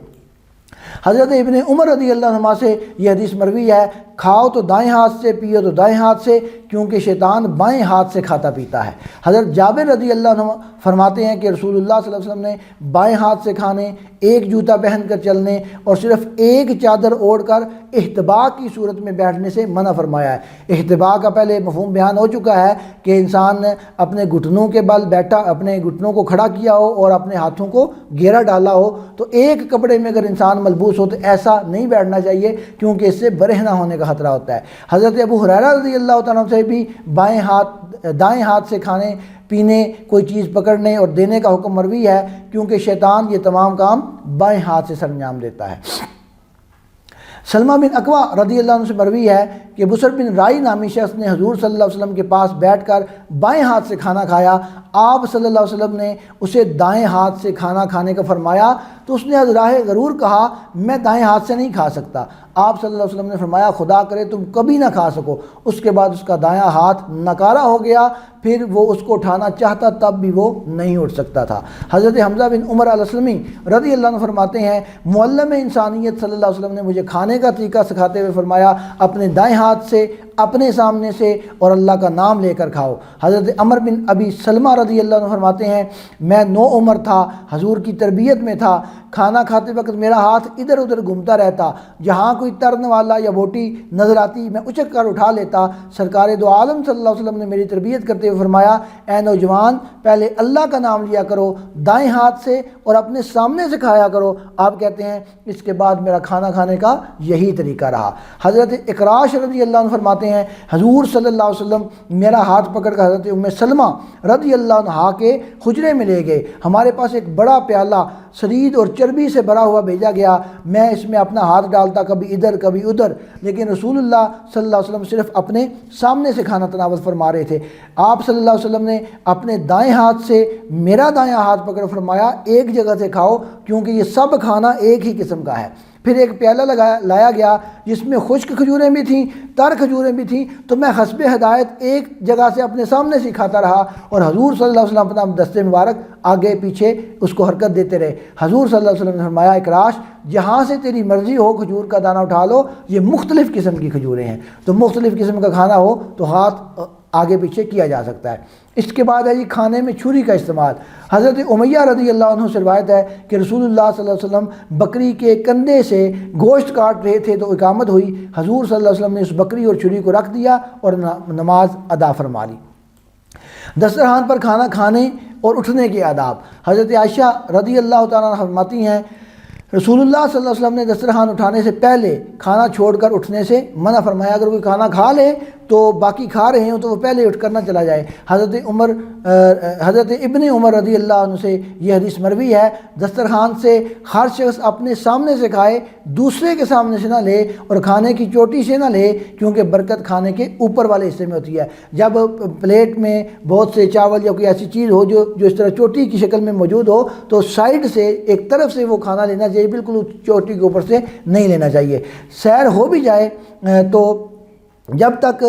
حضرت ابن عمر رضی اللہ عنہ سے یہ حدیث مروی ہے کھاؤ تو دائیں ہاتھ سے، پیو تو دائیں ہاتھ سے، کیونکہ شیطان بائیں ہاتھ سے کھاتا پیتا ہے۔ حضرت جابر رضی اللہ عنہ فرماتے ہیں کہ رسول اللہ صلی اللہ علیہ وسلم نے بائیں ہاتھ سے کھانے، ایک جوتا پہن کر چلنے اور صرف ایک چادر اوڑھ کر احتباء کی صورت میں بیٹھنے سے منع فرمایا ہے۔ احتباء کا پہلے مفہوم بیان ہو چکا ہے کہ انسان اپنے گھٹنوں کے بل بیٹھا، اپنے گھٹنوں کو کھڑا کیا ہو اور اپنے ہاتھوں کو گھیرا ڈالا ہو، تو ایک کپڑے میں اگر انسان ملبوس ہو تو ایسا نہیں بیٹھنا چاہیے کیونکہ اس سے برہنہ ہونے کا خطرہ ہوتا ہے۔ حضرت ابو ہریرہ رضی اللہ تعالیٰ عنہ سے بھی دائیں ہاتھ سے کھانے پینے، کوئی چیز پکڑنے اور دینے کا حکم مروی ہے کیونکہ شیطان یہ تمام کام بائیں ہاتھ سے سر انجام دیتا ہے۔ سلمہ بن اکوع رضی اللہ عنہ سے مروی ہے کہ بصر بن رائی نامی شخص نے حضور صلی اللہ علیہ وسلم کے پاس بیٹھ کر بائیں ہاتھ سے کھانا کھایا۔ آپ صلی اللہ علیہ وسلم نے اسے دائیں ہاتھ سے کھانا کھانے کا فرمایا تو اس نے از راہ غرور کہا میں دائیں ہاتھ سے نہیں کھا سکتا۔ آپ صلی اللہ علیہ وسلم نے فرمایا خدا کرے تم کبھی نہ کھا سکو۔ اس کے بعد اس کا دایاں ہاتھ نکارا ہو گیا، پھر وہ اس کو اٹھانا چاہتا تب بھی وہ نہیں اٹھ سکتا تھا۔ حضرت حمزہ بن عمر الاسلمی رضی اللہ عنہ فرماتے ہیں معلم انسانیت صلی اللہ علیہ وسلم نے مجھے کھانے کا طریقہ سکھاتے ہوئے فرمایا اپنے دائیں ہاتھ سے، اپنے سامنے سے اور اللہ کا نام لے کر کھاؤ۔ حضرت عمر بن ابی سلمہ رضی اللہ عنہ فرماتے ہیں میں 9 عمر تھا، حضور کی تربیت میں تھا، کھانا کھاتے وقت میرا ہاتھ ادھر ادھر گھومتا رہتا، جہاں کوئی ترن والا یا بوٹی نظر آتی میں اچک کر اٹھا لیتا۔ سرکار دو عالم صلی اللہ علیہ وسلم نے میری تربیت کرتے ہوئے فرمایا اے نوجوان پہلے اللہ کا نام لیا کرو دائیں ہاتھ سے اور اپنے سامنے سے کھایا کرو۔ آپ کہتے ہیں اس کے بعد میرا کھانا کھانے کا یہی طریقہ رہا۔ حضرت اقراش رضی اللہ عنہ فرماتے ہیں حضور صلی اللہ علیہ وسلم میرا ہاتھ پکڑ کر حضرت ام سلمہ رضی اللہ عنہا کے حجرے میں لے گئے۔ ہمارے پاس ایک بڑا پیالہ سرید اور چربی سے بھرا ہوا بھیجا گیا، میں اس میں اپنا ہاتھ ڈالتا کبھی ادھر کبھی ادھر، لیکن رسول اللہ صلی اللہ علیہ وسلم صرف اپنے سامنے سے کھانا تناول فرما رہے تھے۔ آپ صلی اللہ علیہ وسلم نے اپنے دائیں ہاتھ سے میرا دایاں ہاتھ پکڑ فرمایا ایک جگہ سے کھاؤ کیونکہ یہ سب کھانا ایک ہی قسم کا ہے۔ پھر ایک پیالہ لایا گیا جس میں خشک کھجوریں بھی تھیں، تر کھجوریں بھی تھیں، تو میں حسب ہدایت ایک جگہ سے اپنے سامنے سے کھاتا رہا اور حضور صلی اللہ علیہ وسلم اپنا دستے مبارک آگے پیچھے اس کو حرکت دیتے رہے۔ حضور صلی اللہ علیہ وسلم نے فرمایا اقراش جہاں سے تیری مرضی ہو کھجور کا دانہ اٹھا لو، یہ مختلف قسم کی کھجوریں ہیں، تو مختلف قسم کا کھانا ہو تو ہاتھ آگے پیچھے کیا جا سکتا ہے۔ اس کے بعد ہے جی کھانے میں چھری کا استعمال۔ حضرت امیہ رضی اللہ عنہ سے روایت ہے کہ رسول اللہ صلی اللہ علیہ وسلم بکری کے کندھے سے گوشت کاٹ رہے تھے تو اقامت ہوئی، حضور صلی اللہ علیہ وسلم نے اس بکری اور چھری کو رکھ دیا اور نماز ادا فرما لی۔ دسترخوان پر کھانا کھانے اور اٹھنے کے آداب۔ حضرت عائشہ رضی اللہ تعالیٰ عنہ فرماتی ہیں رسول اللہ صلی اللہ علیہ وسلم نے دسترخوان اٹھانے سے پہلے کھانا چھوڑ کر اٹھنے سے منع فرمایا۔ اگر کوئی کھانا کھا لے تو باقی کھا رہے ہوں تو وہ پہلے اٹھ کر نہ چلا جائے۔ حضرت ابن عمر رضی اللہ عنہ سے یہ حدیث مروی ہے، دسترخوان سے ہر شخص اپنے سامنے سے کھائے، دوسرے کے سامنے سے نہ لے اور کھانے کی چوٹی سے نہ لے، کیونکہ برکت کھانے کے اوپر والے حصے میں ہوتی ہے۔ جب پلیٹ میں بہت سے چاول یا کوئی ایسی چیز ہو جو اس طرح چوٹی کی شکل میں موجود ہو تو سائیڈ سے ایک طرف سے وہ کھانا لینا چاہیے، بالکل چوٹی کے اوپر سے نہیں لینا چاہیے۔ سیر ہو بھی جائے تو جب تک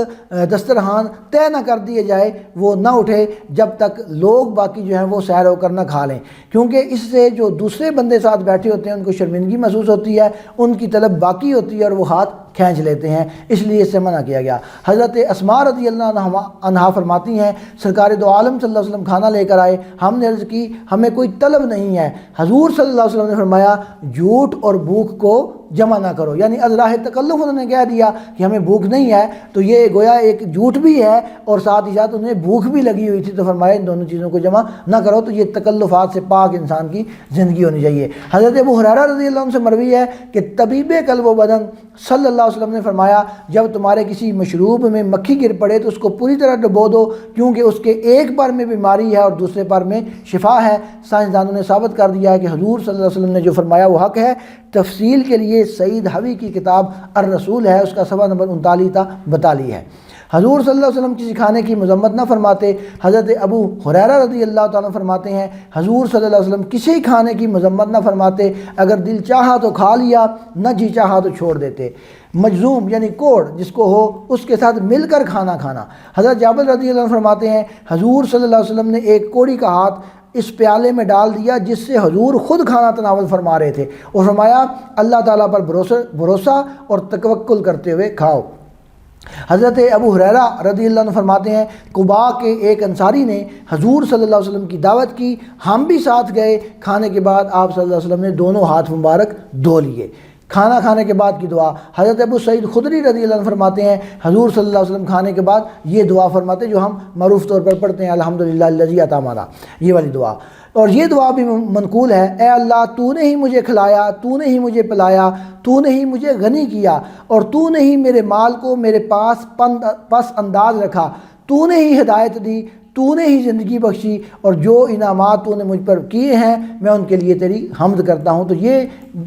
دسترخوان طے نہ کر دیے جائے وہ نہ اٹھے جب تک لوگ باقی جو ہیں وہ سیر ہو کر نہ کھا لیں، کیونکہ اس سے جو دوسرے بندے ساتھ بیٹھے ہوتے ہیں ان کو شرمندگی محسوس ہوتی ہے، ان کی طلب باقی ہوتی ہے اور وہ ہاتھ کھینچ لیتے ہیں، اس لیے اس سے منع کیا گیا۔ حضرت اسماء رضی اللہ عنہا فرماتی ہیں سرکار دو عالم صلی اللہ علیہ وسلم کھانا لے کر آئے، ہم نے عرض کی ہمیں کوئی طلب نہیں ہے۔ حضور صلی اللہ علیہ وسلم نے فرمایا جھوٹ اور بھوک کو جمع نہ کرو، یعنی از راہ تکلف انہوں نے کہہ دیا کہ ہمیں بھوک نہیں ہے، تو یہ گویا ایک جھوٹ بھی ہے اور ساتھ ہی ساتھ انہیں بھوک بھی لگی ہوئی تھی، تو فرمایا ان دونوں چیزوں کو جمع نہ کرو، تو یہ تکلفات سے پاک انسان کی زندگی ہونی چاہیے۔ حضرت ابو ہریرہ رضی اللہ عنہ سے مروی ہے کہ طبیب قلب و بدن صلی اللہ علیہ وسلم نے فرمایا جب تمہارے کسی مشروب میں مکھی گر پڑے تو اس کو پوری طرح ڈبو دو، کیونکہ اس کے ایک پر میں بیماری ہے اور دوسرے پر میں شفا ہے۔ سائنسدانوں نے ثابت کر دیا ہے کہ حضور صلی اللہ علیہ وسلم نے جو فرمایا وہ حق ہے۔ تفصیل کے لیے سعید حوی کی کتاب الرسول ہے، اس کا صفحہ نمبر 39 تا 42 ہے۔ حضور صلی اللہ علیہ وسلم کسی کھانے کی مذمت نہ فرماتے۔ حضرت ابو ہریرہ رضی اللہ تعالیٰ فرماتے ہیں حضور صلی اللہ علیہ وسلم کسی کھانے کی مذمت نہ فرماتے، اگر دل چاہا تو کھا لیا، نہ جی چاہا تو چھوڑ دیتے۔ مجزوم یعنی کوڑ جس کو ہو اس کے ساتھ مل کر کھانا کھانا۔ حضرت جابر رضی اللہ عنہ فرماتے ہیں حضور صلی اللہ علیہ وسلم نے ایک کوڑی کا ہاتھ اس پیالے میں ڈال دیا جس سے حضور خود کھانا تناول فرما رہے تھے، اور فرمایا اللہ تعالیٰ پر بھروسہ اور توکل کرتے ہوئے کھاؤ۔ حضرت ابو ہریرہ رضی اللہ عنہ فرماتے ہیں قباء کے ایک انصاری نے حضور صلی اللہ علیہ وسلم کی دعوت کی، ہم بھی ساتھ گئے، کھانے کے بعد آپ صلی اللہ علیہ وسلم نے دونوں ہاتھ مبارک دھو لیے۔ کھانا کھانے کے بعد کی دعا، حضرت ابو سعید خدری رضی اللہ عنہ فرماتے ہیں حضور صلی اللہ علیہ وسلم کھانے کے بعد یہ دعا فرماتے جو ہم معروف طور پر پڑھتے ہیں الحمدللہ الذی اطعمنا، یہ والی دعا، اور یہ دعا بھی منقول ہے اے اللہ تو نے ہی مجھے کھلایا، تو نے ہی مجھے پلایا، تو نے ہی مجھے غنی کیا، اور تو نے ہی میرے مال کو میرے پاس انداز رکھا، تو نے ہی ہدایت دی، تو نے ہی زندگی بخشی، اور جو انعامات تو نے مجھ پر کیے ہیں میں ان کے لیے تیری حمد کرتا ہوں۔ تو یہ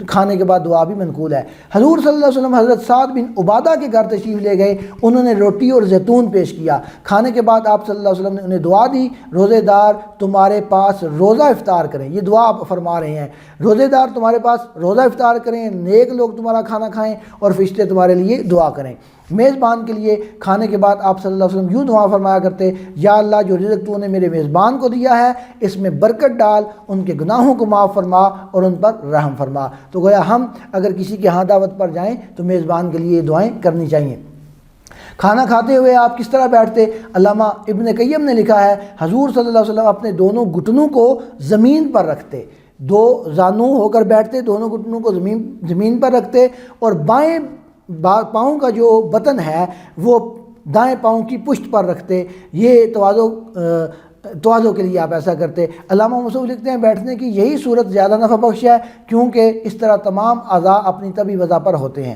کھانے کے بعد دعا بھی منقول ہے۔ حضور صلی اللہ علیہ وسلم حضرت سعد بن عبادہ کے گھر تشریف لے گئے، انہوں نے روٹی اور زیتون پیش کیا۔ کھانے کے بعد آپ صلی اللہ علیہ وسلم نے انہیں دعا دی روزے دار تمہارے پاس روزہ افطار کریں، یہ دعا آپ فرما رہے ہیں، روزے دار تمہارے پاس روزہ افطار کریں، نیک لوگ تمہارا کھانا کھائیں اور فرشتے تمہارے لیے دعا کریں۔ میزبان کے لیے کھانے کے بعد آپ صلی اللہ علیہ وسلم یوں دعا فرمایا کرتے یا اللہ جو رزق تو نے میرے میزبان کو دیا ہے اس میں برکت ڈال، ان کے گناہوں کو معاف فرما اور ان پر رحم فرما۔ تو گویا ہم اگر کسی کے ہاں دعوت پر جائیں تو میزبان کے لیے دعائیں کرنی چاہیے۔ کھانا کھاتے ہوئے آپ کس طرح بیٹھتے؟ علامہ ابن قیم نے لکھا ہے حضور صلی اللہ علیہ وسلم اپنے دونوں گھٹنوں کو زمین پر رکھتے، دو زانو ہو کر بیٹھتے، دونوں گھٹنوں کو زمین پر رکھتے، اور بائیں پاؤں کا جو بطن ہے وہ دائیں پاؤں کی پشت پر رکھتے، یہ تواضع کے لیے آپ ایسا کرتے۔ علامہ مصعب لکھتے ہیں بیٹھنے کی یہی صورت زیادہ نفع بخش ہے کیونکہ اس طرح تمام اعضاء اپنی طبی وضع پر ہوتے ہیں۔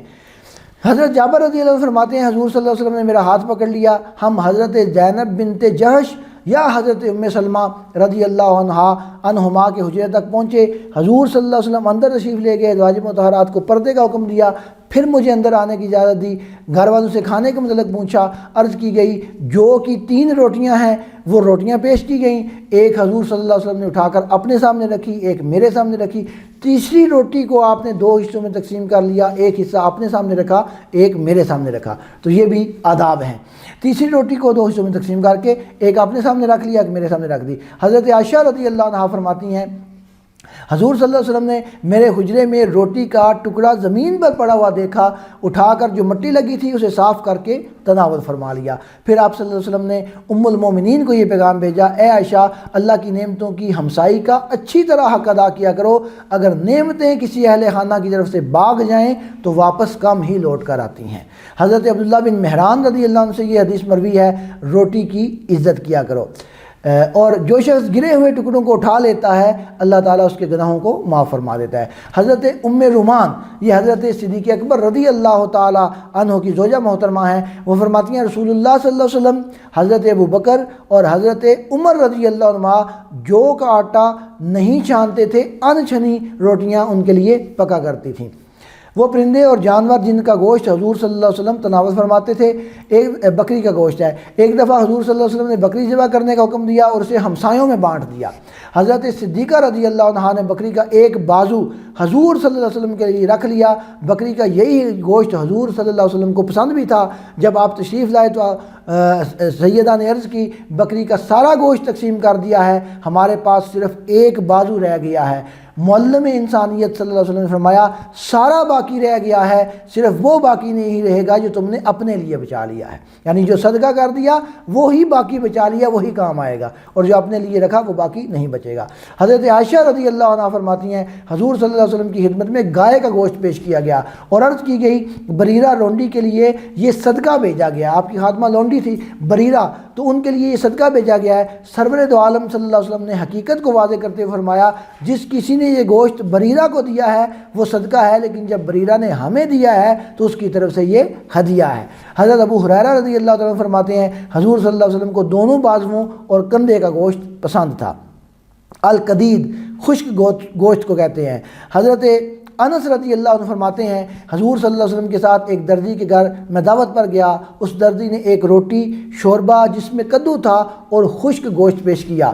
حضرت جابر رضی اللہ عنہ فرماتے ہیں حضور صلی اللہ علیہ وسلم نے میرا ہاتھ پکڑ لیا، ہم حضرت زینب بنت جہش یا حضرت ام سلمہ رضی اللہ عنہما کے حجرے تک پہنچے، حضور صلی اللہ علیہ وسلم اندر تشریف لے گئے، ازواج مطہرات کو پردے کا حکم دیا، پھر مجھے اندر آنے کی اجازت دی، گھر والوں سے کھانے کے متعلق پوچھا، عرض کی گئی جو کہ 3 روٹیاں ہیں وہ روٹیاں پیش کی گئیں، ایک حضور صلی اللہ علیہ وسلم نے اٹھا کر اپنے سامنے رکھی، ایک میرے سامنے رکھی، تیسری روٹی کو آپ نے 2 حصوں میں تقسیم کر لیا، ایک حصہ اپنے سامنے رکھا، ایک میرے سامنے رکھا، تو یہ بھی آداب ہیں۔ تیسری روٹی کو 2 حصوں میں تقسیم کر کے ایک اپنے سامنے رکھ لیا، ایک میرے سامنے رکھ دی۔ حضرت عائشہ رضی اللہ عنہا فرماتی ہیں حضور صلی اللہ علیہ وسلم نے میرے حجرے میں روٹی کا ٹکڑا زمین پر پڑا ہوا دیکھا، اٹھا کر جو مٹی لگی تھی اسے صاف کر کے تناول فرما لیا۔ پھر آپ صلی اللہ علیہ وسلم نے ام المومنین کو یہ پیغام بھیجا اے عائشہ اللہ کی نعمتوں کی ہمسائی کا اچھی طرح حق ادا کیا کرو، اگر نعمتیں کسی اہل خانہ کی طرف سے بھاگ جائیں تو واپس کم ہی لوٹ کر آتی ہیں۔ حضرت عبداللہ بن مہران رضی اللہ عنہ سے یہ حدیث مروی ہے روٹی کی عزت کیا کرو۔ اور جو شخص گرے ہوئے ٹکڑوں کو اٹھا لیتا ہے اللہ تعالیٰ اس کے گناہوں کو معاف فرما دیتا ہے۔ حضرت ام رومان، یہ حضرت صدیق اکبر رضی اللہ تعالیٰ عنہ کی زوجہ محترمہ ہیں، وہ فرماتی ہیں رسول اللہ صلی اللہ علیہ وسلم، حضرت ابو بکر اور حضرت عمر رضی اللہ عنہ جو کا آٹا نہیں چھانتے تھے، ان چھنی روٹیاں ان کے لیے پکا کرتی تھیں۔ وہ پرندے اور جانور جن کا گوشت حضور صلی اللہ علیہ وسلم تناول فرماتے تھے، ایک بکری کا گوشت ہے، ایک دفعہ حضور صلی اللہ علیہ وسلم نے بکری ذبح کرنے کا حکم دیا اور اسے ہمسایوں میں بانٹ دیا۔ حضرت صدیقہ رضی اللہ عنہا نے بکری کا ایک بازو حضور صلی اللہ علیہ وسلم کے لیے رکھ لیا۔ بکری کا یہی گوشت حضور صلی اللہ علیہ وسلم کو پسند بھی تھا۔ جب آپ تشریف لائے تو سیدہ نے عرض کی بکری کا سارا گوشت تقسیم کر دیا ہے، ہمارے پاس صرف ایک بازو رہ گیا ہے۔ معلم انسانیت صلی اللہ علیہ وسلم نے فرمایا سارا باقی رہ گیا ہے، صرف وہ باقی نہیں رہے گا جو تم نے اپنے لیے بچا لیا ہے، یعنی جو صدقہ کر دیا وہی باقی بچا لیا، وہی کام آئے گا، اور جو اپنے لیے رکھا وہ باقی نہیں بچے گا۔ حضرت عائشہ رضی اللہ عنہ فرماتی ہیں حضور صلی اللہ علیہ وسلم کی خدمت میں گائے کا گوشت پیش کیا گیا اور عرض کی گئی بھیرہ لونڈی کے لیے یہ صدقہ بھیجا گیا، آپ کی خادمہ لونڈی تھی بھیرہ، تو ان کے لیے یہ صدقہ بھیجا گیا ہے۔ سرور دو عالم صلی اللہ علیہ وسلم نے حقیقت کو واضح کرتے ہوئے فرمایا جس کسی نے یہ گوشت بھیرہ کو دیا ہے وہ صدقہ ہے، لیکن جب بھیرہ نے ہمیں دیا ہے تو اس کی طرف سے یہ ہدیہ ہے۔ حضرت ابو ہریرہ رضی اللہ تعالیٰ عنہ فرماتے ہیں حضور صلی اللہ علیہ وسلم کو دونوں بازوؤں اور کندھے کا گوشت پسند تھا۔ القدید خشک گوشت کو کہتے ہیں۔ حضرت انس رضی اللہ عنہ فرماتے ہیں حضور صلی اللہ علیہ وسلم کے ساتھ ایک دردی کے گھر میں دعوت پر گیا، اس دردی نے ایک روٹی شوربہ جس میں کدو تھا اور خشک گوشت پیش کیا۔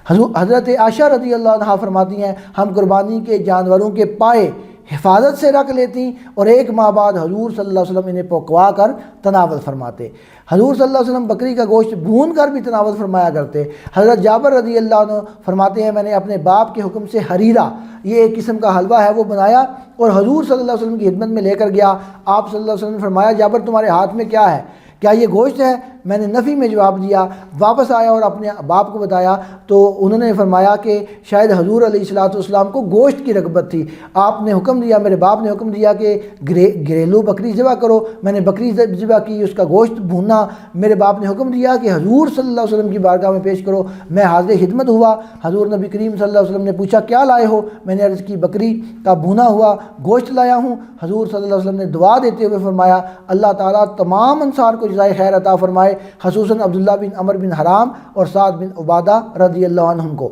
حضرت عائشہ رضی اللہ عنہ فرماتی ہیں ہم قربانی کے جانوروں کے پائے حفاظت سے رکھ لیتی اور ایک ماہ بعد حضور صلی اللہ علیہ وسلم انہیں پکوا کر تناول فرماتے۔ حضور صلی اللہ علیہ وسلم بکری کا گوشت بھون کر بھی تناول فرمایا کرتے۔ حضرت جابر رضی اللہ عنہ فرماتے ہیں میں نے اپنے باپ کے حکم سے حریرہ، یہ ایک قسم کا حلوہ ہے، وہ بنایا اور حضور صلی اللہ علیہ وسلم کی خدمت میں لے کر گیا۔ آپ صلی اللہ علیہ وسلم نے فرمایا جابر تمہارے ہاتھ میں کیا ہے؟ کیا یہ گوشت ہے؟ میں نے نفی میں جواب دیا۔ واپس آیا اور اپنے باپ کو بتایا تو انہوں نے فرمایا کہ شاید حضور علیہ الصلوۃ والسلام کو گوشت کی رغبت تھی، آپ نے حکم دیا، میرے باپ نے حکم دیا کہ گھریلو بکری ذبح کرو، میں نے بکری ذبح کی، اس کا گوشت بھونا، میرے باپ نے حکم دیا کہ حضور صلی اللہ علیہ وسلم کی بارگاہ میں پیش کرو، میں حاضر خدمت ہوا۔ حضور نبی کریم صلی اللہ علیہ وسلم نے پوچھا کیا لائے ہو؟ میں نے عرض کی بکری کا بھونا ہوا گوشت لایا ہوں۔ حضور صلی اللہ علیہ وسلم نے دعا دیتے ہوئے فرمایا اللہ تعالیٰ تمام انصار کو جزائے خیر عطا فرمائے، خصوصاً عبداللہ بن عمر بن حرام اور سعد بن عبادہ رضی اللہ عنہم کو۔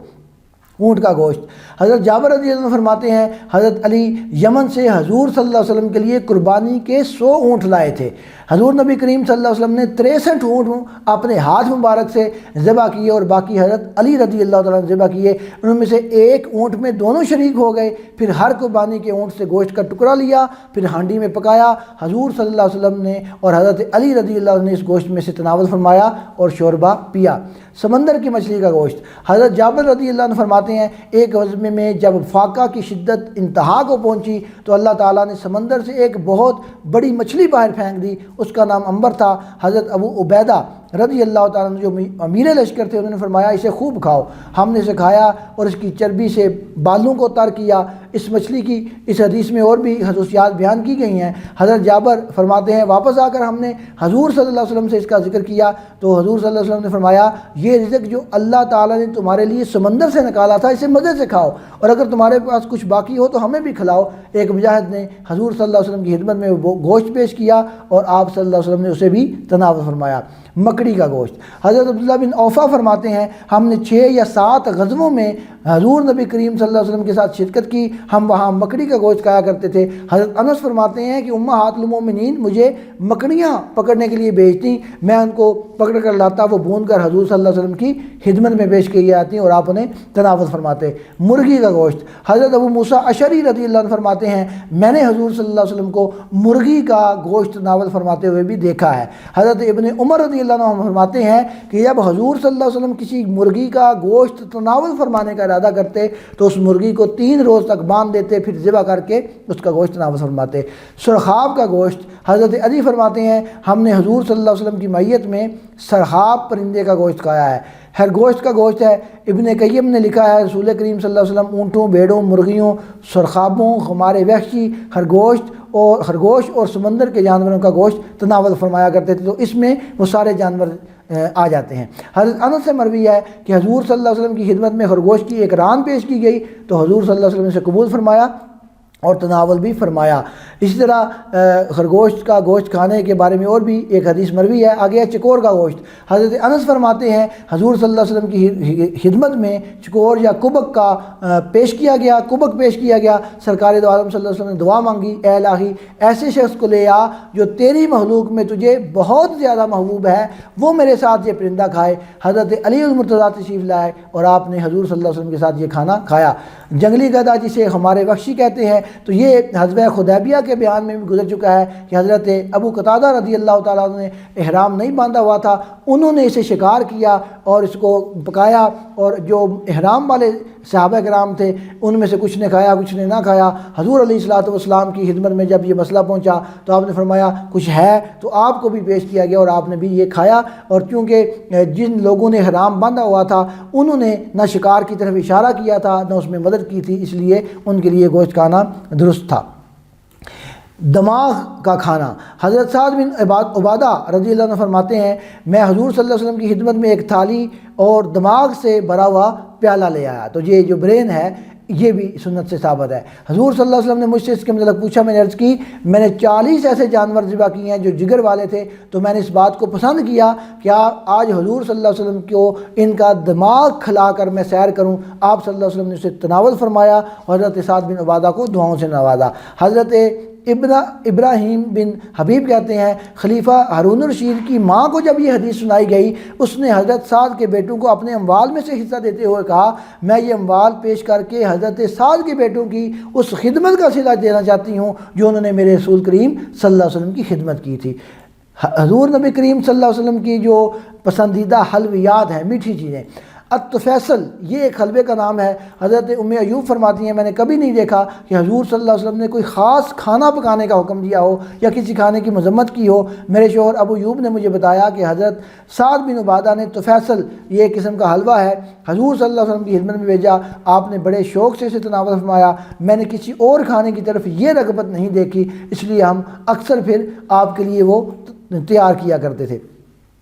اونٹ کا گوشت، حضرت جابر رضی اللہ عنہ فرماتے ہیں حضرت علی یمن سے حضور صلی اللہ علیہ وسلم کے لیے قربانی کے 100 اونٹ لائے تھے۔ حضور نبی کریم صلی اللہ علیہ وسلم نے 63 اونٹ اپنے ہاتھ مبارک سے ذبح کیے اور باقی حضرت علی رضی اللہ تعالیٰ نے ذبح کیے۔ ان میں سے ایک اونٹ میں دونوں شریک ہو گئے، پھر ہر قربانی کے اونٹ سے گوشت کا ٹکڑا لیا، پھر ہانڈی میں پکایا۔ حضور صلی اللہ علیہ وسلم نے اور حضرت علی رضی اللہ عنہ نے اس گوشت میں سے تناول فرمایا اور شوربہ پیا۔ سمندر کی مچھلی کا گوشت، حضرت جابر رضی اللہ عنہ فرماتے ہیں ایک غزوے میں جب فاقہ کی شدت انتہا کو پہنچی تو اللہ تعالیٰ نے سمندر سے ایک بہت بڑی مچھلی باہر پھینک دی، اس کا نام نمبر تھا۔ حضرت ابو عبیدہ رضی اللہ تعالیٰ عنہ جو امیر لشکر تھے انہوں نے فرمایا اسے خوب کھاؤ، ہم نے اسے کھایا اور اس کی چربی سے بالوں کو تر کیا۔ اس مچھلی کی اس حدیث میں اور بھی خصوصیات بیان کی گئی ہیں۔ حضرت جابر فرماتے ہیں واپس آ کر ہم نے حضور صلی اللہ علیہ وسلم سے اس کا ذکر کیا تو حضور صلی اللہ علیہ وسلم نے فرمایا یہ رزق جو اللہ تعالیٰ نے تمہارے لیے سمندر سے نکالا تھا اسے مزے سے کھاؤ، اور اگر تمہارے پاس کچھ باقی ہو تو ہمیں بھی کھلاؤ۔ ایک مجاہد نے حضور صلی اللہ علیہ وسلم کی خدمت میں وہ گوشت پیش کیا اور آپ صلی اللہ علیہ وسلم نے اسے بھی تناول فرمایا۔ مکڑی کا گوشت، حضرت عبداللہ بن اوفا فرماتے ہیں ہم نے 6 یا 7 غزووں میں حضور نبی کریم صلی اللہ علیہ وسلم کے ساتھ شرکت کی، ہم وہاں مکڑی کا گوشت کھایا کرتے تھے۔ حضرت انس فرماتے ہیں کہ امہات المومنین مجھے مکڑیاں پکڑنے کے لیے بھیجتی، میں ان کو پکڑ کر لاتا، وہ بھون کر حضور صلی اللہ علیہ وسلم کی خدمت میں پیش کی جاتی اور آپ انہیں تناول فرماتے۔ مرغی کا گوشت، حضرت ابو موسیٰ اشعری رضی اللہ عنہ فرماتے ہیں میں نے حضور صلی اللہ علیہ وسلم کو مرغی کا گوشت تناول فرماتے ہوئے بھی دیکھا ہے۔ حضرت ابن عمر رضی اللہ عنہ فرماتے ہیں کہ جب حضور صلی اللہ علیہ وسلم کسی مرغی کا گوشت تناول فرمانے کا ارادہ کرتے تو اس مرغی کو 3 روز تک باندھ دیتے، پھر ذبح کر کے اس کا گوشت تناول فرماتے۔ سرخاب کا گوشت، حضرت علی فرماتے ہیں ہم نے حضور صلی اللہ علیہ وسلم کی معیت میں سرخاب پرندے کا گوشت کھایا ہے۔ خرگوش کا گوشت ہے، ابن قیم نے لکھا ہے رسول کریم صلی اللہ علیہ وسلم اونٹوں، بھیڑوں، مرغیوں، سرخابوں، خمار وحشی، خرگوش اور سمندر کے جانوروں کا گوشت تناول فرمایا کرتے تھے، تو اس میں وہ سارے جانور آ جاتے ہیں۔ حضرت انس سے مروی ہے کہ حضور صلی اللہ علیہ وسلم کی خدمت میں خرگوش کی ایک ران پیش کی گئی تو حضور صلی اللہ علیہ وسلم نے اسے قبول فرمایا اور تناول بھی فرمایا۔ اسی طرح خرگوش کا گوشت کھانے کے بارے میں اور بھی ایک حدیث مروی ہے، آگے ہے چکور کا گوشت۔ حضرت انس فرماتے ہیں حضور صلی اللہ علیہ وسلم کی خدمت میں چکور یا کبک کا پیش کیا گیا۔ سرکار دو عالم صلی اللہ علیہ وسلم نے دعا مانگی، اے الہی ایسے شخص کو لے آ جو تیری مخلوق میں تجھے بہت زیادہ محبوب ہے، وہ میرے ساتھ یہ پرندہ کھائے۔ حضرت علی المرتضیٰ تشریف لائے اور آپ نے حضور صلی اللہ علیہ وسلم کے ساتھ یہ کھانا کھایا۔ جنگلی گدھا جسے ہمارے وحشی کہتے ہیں، تو یہ حزب حدیبیہ کے بیان میں بھی گزر چکا ہے کہ حضرت ابو قتادہ رضی اللہ تعالیٰ عنہ نے احرام نہیں باندھا ہوا تھا، انہوں نے اسے شکار کیا اور اس کو پکایا، اور جو احرام والے صحابہ کرام تھے ان میں سے کچھ نے کھایا کچھ نے نہ کھایا۔ حضور علیہ الصلوۃ والسلام کی خدمت میں جب یہ مسئلہ پہنچا تو آپ نے فرمایا کچھ ہے، تو آپ کو بھی پیش کیا گیا اور آپ نے بھی یہ کھایا۔ اور چونکہ جن لوگوں نے احرام باندھا ہوا تھا انہوں نے نہ شکار کی طرف اشارہ کیا تھا نہ اس میں مدد کی تھی، اس لیے ان کے لیے گوشت کھانا درست تھا۔ دماغ کا کھانا، حضرت سعد بن عبادہ رضی اللہ عنہ فرماتے ہیں میں حضور صلی اللہ علیہ وسلم کی خدمت میں ایک تھالی اور دماغ سے بھرا ہوا پیالہ لے آیا۔ تو یہ جو برین ہے یہ بھی سنت سے ثابت ہے۔ حضور صلی اللہ علیہ وسلم نے مجھ سے اس کے متعلق پوچھا، میں نے عرض کی میں نے 40 ایسے جانور ذبح کیے ہیں جو جگر والے تھے، تو میں نے اس بات کو پسند کیا کہ آج حضور صلی اللہ علیہ وسلم کو ان کا دماغ کھلا کر میں سیر کروں۔ آپ صلی اللہ علیہ وسلم نے اسے تناول فرمایا اور حضرت سعد بن عبادہ کو دعاؤں سے نوازا۔ حضرت ابراہیم بن حبیب کہتے ہیں خلیفہ ہارون الرشید کی ماں کو جب یہ حدیث سنائی گئی، اس نے حضرت سعد کے بیٹوں کو اپنے اموال میں سے حصہ دیتے ہوئے کہا میں یہ اموال پیش کر کے حضرت سعد کے بیٹوں کی اس خدمت کا صلہ دینا چاہتی ہوں جو انہوں نے میرے رسول کریم صلی اللہ علیہ وسلم کی خدمت کی تھی۔ حضور نبی کریم صلی اللہ علیہ وسلم کی جو پسندیدہ حلویات ہیں، میٹھی چیزیں، التفیصل یہ ایک حلوے کا نام ہے۔ حضرت ام ایوب فرماتی ہیں میں نے کبھی نہیں دیکھا کہ حضور صلی اللہ علیہ وسلم نے کوئی خاص کھانا پکانے کا حکم دیا ہو یا کسی کھانے کی مذمت کی ہو۔ میرے شوہر ابو ایوب نے مجھے بتایا کہ حضرت سعد بن عبادہ نے تفیصل یہ ایک قسم کا حلوہ ہے حضور صلی اللہ علیہ وسلم کی خدمت میں بھیجا، آپ نے بڑے شوق سے اسے تناول فرمایا۔ میں نے کسی اور کھانے کی طرف یہ رغبت نہیں دیکھی، اس لیے ہم اکثر پھر آپ کے لیے وہ تیار کیا کرتے تھے۔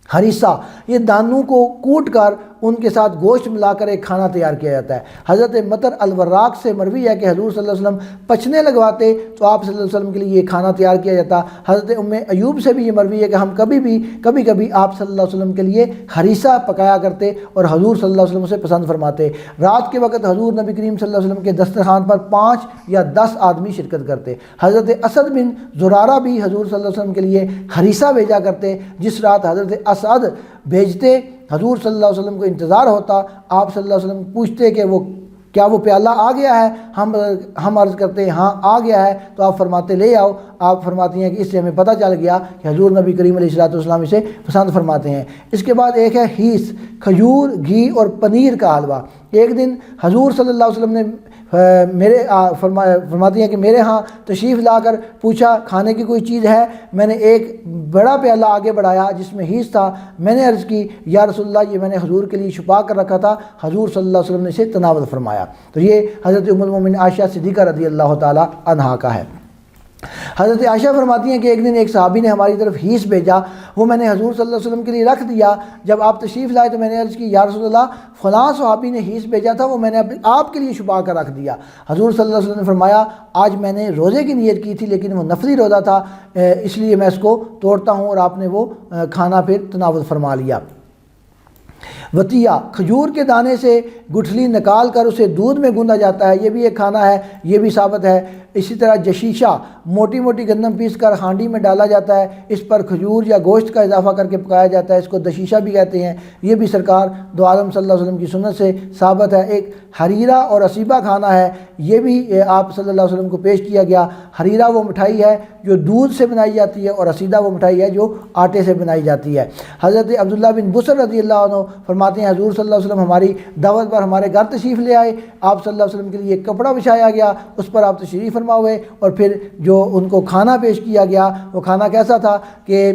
ہریسہ یہ دانوں کو کوٹ کر ان کے ساتھ گوشت ملا کر ایک کھانا تیار کیا جاتا ہے۔ حضرت مطر الوراق سے مروی ہے کہ حضور صلی اللہ علیہ وسلم پچنے لگواتے تو آپ صلی اللہ علیہ وسلم کے لیے یہ کھانا تیار کیا جاتا۔ حضرت ام ایوب سے بھی یہ مروی ہے کہ ہم کبھی کبھی آپ صلی اللہ علیہ وسلم کے لیے ہریسہ پکایا کرتے اور حضور صلی اللہ علیہ وسلم اسے پسند فرماتے۔ رات کے وقت حضور نبی کریم صلی اللہ علیہ وسلم کے دسترخوان پر 5 یا 10 آدمی شرکت کرتے۔ حضرت اسد بن زرارہ بھی حضور صلی اللہ علیہ وسلم کے لیے ہریسہ بھیجا کرتے۔ جس رات حضرت اسد بھیجتے حضور صلی اللہ علیہ وسلم کو انتظار ہوتا، آپ صلی اللہ علیہ وسلم پوچھتے کہ کیا وہ پیالہ آ گیا ہے؟ ہم عرض کرتے ہیں ہاں آ گیا ہے، تو آپ فرماتے لے آؤ۔ آپ فرماتی ہیں کہ اس سے ہمیں پتہ چل گیا کہ حضور نبی کریم علیہ السلام اسے پسند فرماتے ہیں۔ اس کے بعد ایک ہے ہیس، کھجور، گھی اور پنیر کا حلوہ۔ ایک دن حضور صلی اللہ علیہ وسلم نے فرماتی ہیں کہ میرے ہاں تشریف لا کر پوچھا کھانے کی کوئی چیز ہے؟ میں نے ایک بڑا پیالہ آگے بڑھایا جس میں ہیس تھا۔ میں نے عرض کی یا رسول اللہ یہ میں نے حضور کے لیے چھپا کر رکھا تھا۔ حضور صلی اللہ علیہ وسلم نے اسے تناول فرمایا۔ تو یہ حضرت ام المومنین عائشہ صدیقہ رضی اللہ تعالی عنہا کا ہے۔ حضرت عائشہ فرماتی ہیں کہ ایک دن ایک صحابی نے ہماری طرف ہیس بھیجا، وہ میں نے حضور صلی اللہ علیہ وسلم کے لیے رکھ دیا۔ جب آپ تشریف لائے تو میں نے عرض کی یا رسول اللہ فلاں صحابی نے ہیس بھیجا تھا، وہ میں نے آپ کے لیے چھپا کر رکھ دیا۔ حضور صلی اللہ علیہ وسلم نے فرمایا آج میں نے روزے کی نیت کی تھی لیکن وہ نفلی روزہ تھا، اس لیے میں اس کو توڑتا ہوں، اور آپ نے وہ کھانا پھر تناول فرما لیا۔ وطیہ کھجور کے دانے سے گٹھلی نکال کر اسے دودھ میں گوندھا جاتا ہے، یہ بھی ایک کھانا ہے، یہ بھی ثابت ہے۔ اسی طرح جشیشہ موٹی موٹی گندم پیس کر ہانڈی میں ڈالا جاتا ہے، اس پر کھجور یا گوشت کا اضافہ کر کے پکایا جاتا ہے، اس کو دشیشہ بھی کہتے ہیں۔ یہ بھی سرکار دو عالم صلی اللہ علیہ وسلم کی سنت سے ثابت ہے۔ ایک حریرہ اور اسیبہ کھانا ہے، یہ بھی آپ صلی اللہ علیہ وسلم کو پیش کیا گیا۔ حریرہ وہ مٹھائی ہے جو دودھ سے بنائی جاتی ہے، اور اسیدہ وہ مٹھائی ہے جو آٹے سے بنائی جاتی ہے۔ حضرت عبداللہ بن بصر رضی اللہ عنہ فرماتے ہیں حضور صلی اللہ علیہ وسلم ہماری دعوت پر ہمارے گھر تشریف لے آئے، آپ صلی اللہ علیہ وسلم کے لیے ایک کپڑا بچھایا گیا، اس پر آپ تشریف فرما ہوئے، اور پھر جو ان کو کھانا پیش کیا گیا وہ کھانا کیسا تھا کہ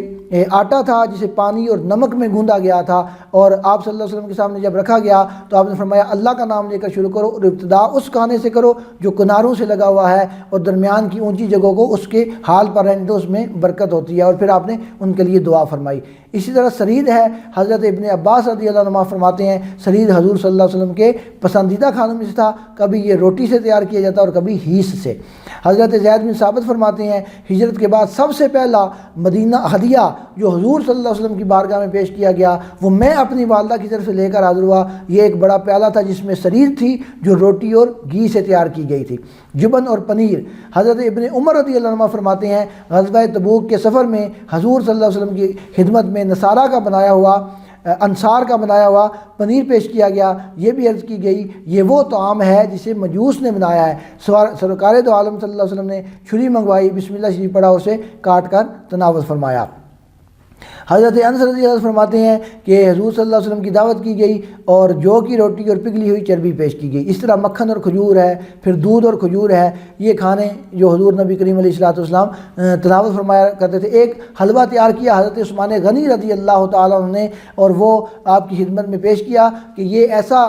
آٹا تھا جسے پانی اور نمک میں گوندھا گیا تھا، اور آپ صلی اللہ علیہ وسلم کے سامنے جب رکھا گیا تو آپ نے فرمایا اللہ کا نام لے کر شروع کرو، اور ابتدا اس کھانے سے کرو جو کناروں سے لگا ہوا ہے، اور درمیان کی اونچی جگہوں کو اس کے حال پر رہنے دو، اس میں برکت ہوتی ہے، اور پھر آپ نے ان کے لیے دعا فرمائی۔ اسی طرح سرید ہے، حضرت ابن عباس رضی اللہ عنہ فرماتے ہیں سرید حضور صلی اللہ علیہ وسلم کے پسندیدہ کھانوں میں سے تھا، کبھی یہ روٹی سے تیار کیا جاتا اور کبھی ہیس سے۔ حضرت زید بن ثابت فرماتے ہیں ہجرت کے بعد سب سے پہلا مدینہ ہدیہ جو حضور صلی اللہ علیہ وسلم کی بارگاہ میں پیش کیا گیا وہ میں اپنی والدہ کی طرف سے لے کر حاضر ہوا، یہ ایک بڑا پیالہ تھا جس میں سرید تھی جو روٹی اور گھی سے تیار کی گئی تھی۔ جبن اور پنیر، حضرت ابن عمر رضی اللہ عنہ فرماتے ہیں غزوہ تبوک کے سفر میں حضور صلی اللہ علیہ وسلم کی خدمت میں نصارہ کا بنایا ہوا انصار کا بنایا ہوا پنیر پیش کیا گیا، یہ بھی عرض کی گئی یہ وہ طعام ہے جسے مجوس نے بنایا ہے۔ سرکار دو عالم صلی اللہ علیہ وسلم نے چھری منگوائی، بسم اللہ شریف پڑھا، اسے کاٹ کر تناول فرمایا۔ حضرت انس رضی اللہ عنہ فرماتے ہیں کہ حضور صلی اللہ علیہ وسلم کی دعوت کی گئی اور جو کی روٹی اور پگھلی ہوئی چربی پیش کی گئی۔ اس طرح مکھن اور کھجور ہے، پھر دودھ اور کھجور ہے، یہ کھانے جو حضور نبی کریم علیہ الصلوۃ والسلام تناول فرمایا کرتے تھے۔ ایک حلوہ تیار کیا حضرت عثمان غنی رضی اللہ تعالیٰ عنہ نے، اور وہ آپ کی خدمت میں پیش کیا کہ یہ ایسا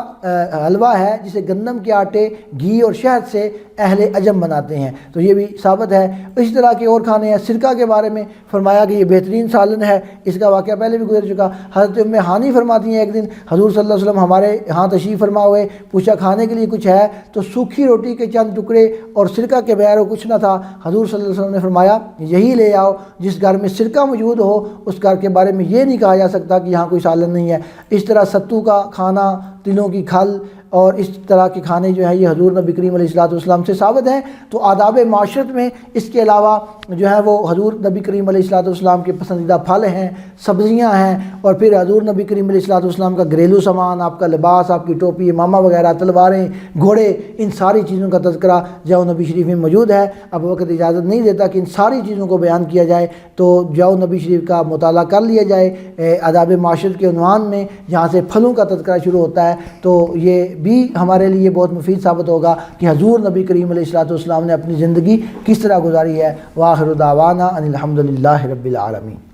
حلوہ ہے جسے گندم کے آٹے، گھی اور شہد سے اہل عجم بناتے ہیں، تو یہ بھی ثابت ہے۔ اسی طرح کے اور کھانے ہیں۔ سرکہ کے بارے میں فرمایا کہ یہ بہترین سالن ہے، اس کا واقعہ پہلے بھی گزر چکا۔ حضرت ام ہانی فرماتی ہیں ایک دن حضور صلی اللہ علیہ وسلم ہمارے ہاں تشریف فرما ہوئے، پوچھا کھانے کے لیے کچھ ہے، تو سوکھی روٹی کے چند ٹکڑے اور سرکہ کے بغیر وہ کچھ نہ تھا۔ حضور صلی اللہ علیہ وسلم نے فرمایا یہی لے آؤ، جس گھر میں سرکہ موجود ہو اس گھر کے بارے میں یہ نہیں کہا جا سکتا کہ یہاں کوئی سالن نہیں ہے۔ اس طرح ستو کا کھانا، تلوں کی کھل اور اس طرح کے کھانے جو ہیں یہ حضور نبی کریم علیہ الصلوۃ والسلام سے ثابت ہیں۔ تو آداب معاشرت میں اس کے علاوہ جو ہے وہ حضور نبی کریم علیہ الصلوۃ والسلام کے پسندیدہ پھل ہیں، سبزیاں ہیں، اور پھر حضور نبی کریم علیہ الصلوۃ والسلام کا گھریلو سامان، آپ کا لباس، آپ کی ٹوپی، امامہ وغیرہ، تلواریں، گھوڑے، ان ساری چیزوں کا تذکرہ ضیاء نبی شریف میں موجود ہے۔ اب وقت اجازت نہیں دیتا کہ ان ساری چیزوں کو بیان کیا جائے، تو ضیاء نبی شریف کا مطالعہ کر لیا جائے آداب معاشرت کے عنوان میں، جہاں سے پھلوں کا تذکرہ شروع ہوتا ہے۔ تو یہ بھی ہمارے لیے بہت مفید ثابت ہوگا کہ حضور نبی کریم علیہ الصلوۃ والسلام نے اپنی زندگی کس طرح گزاری ہے۔ وآخر دعوانا ان الحمد للہ رب العالمین۔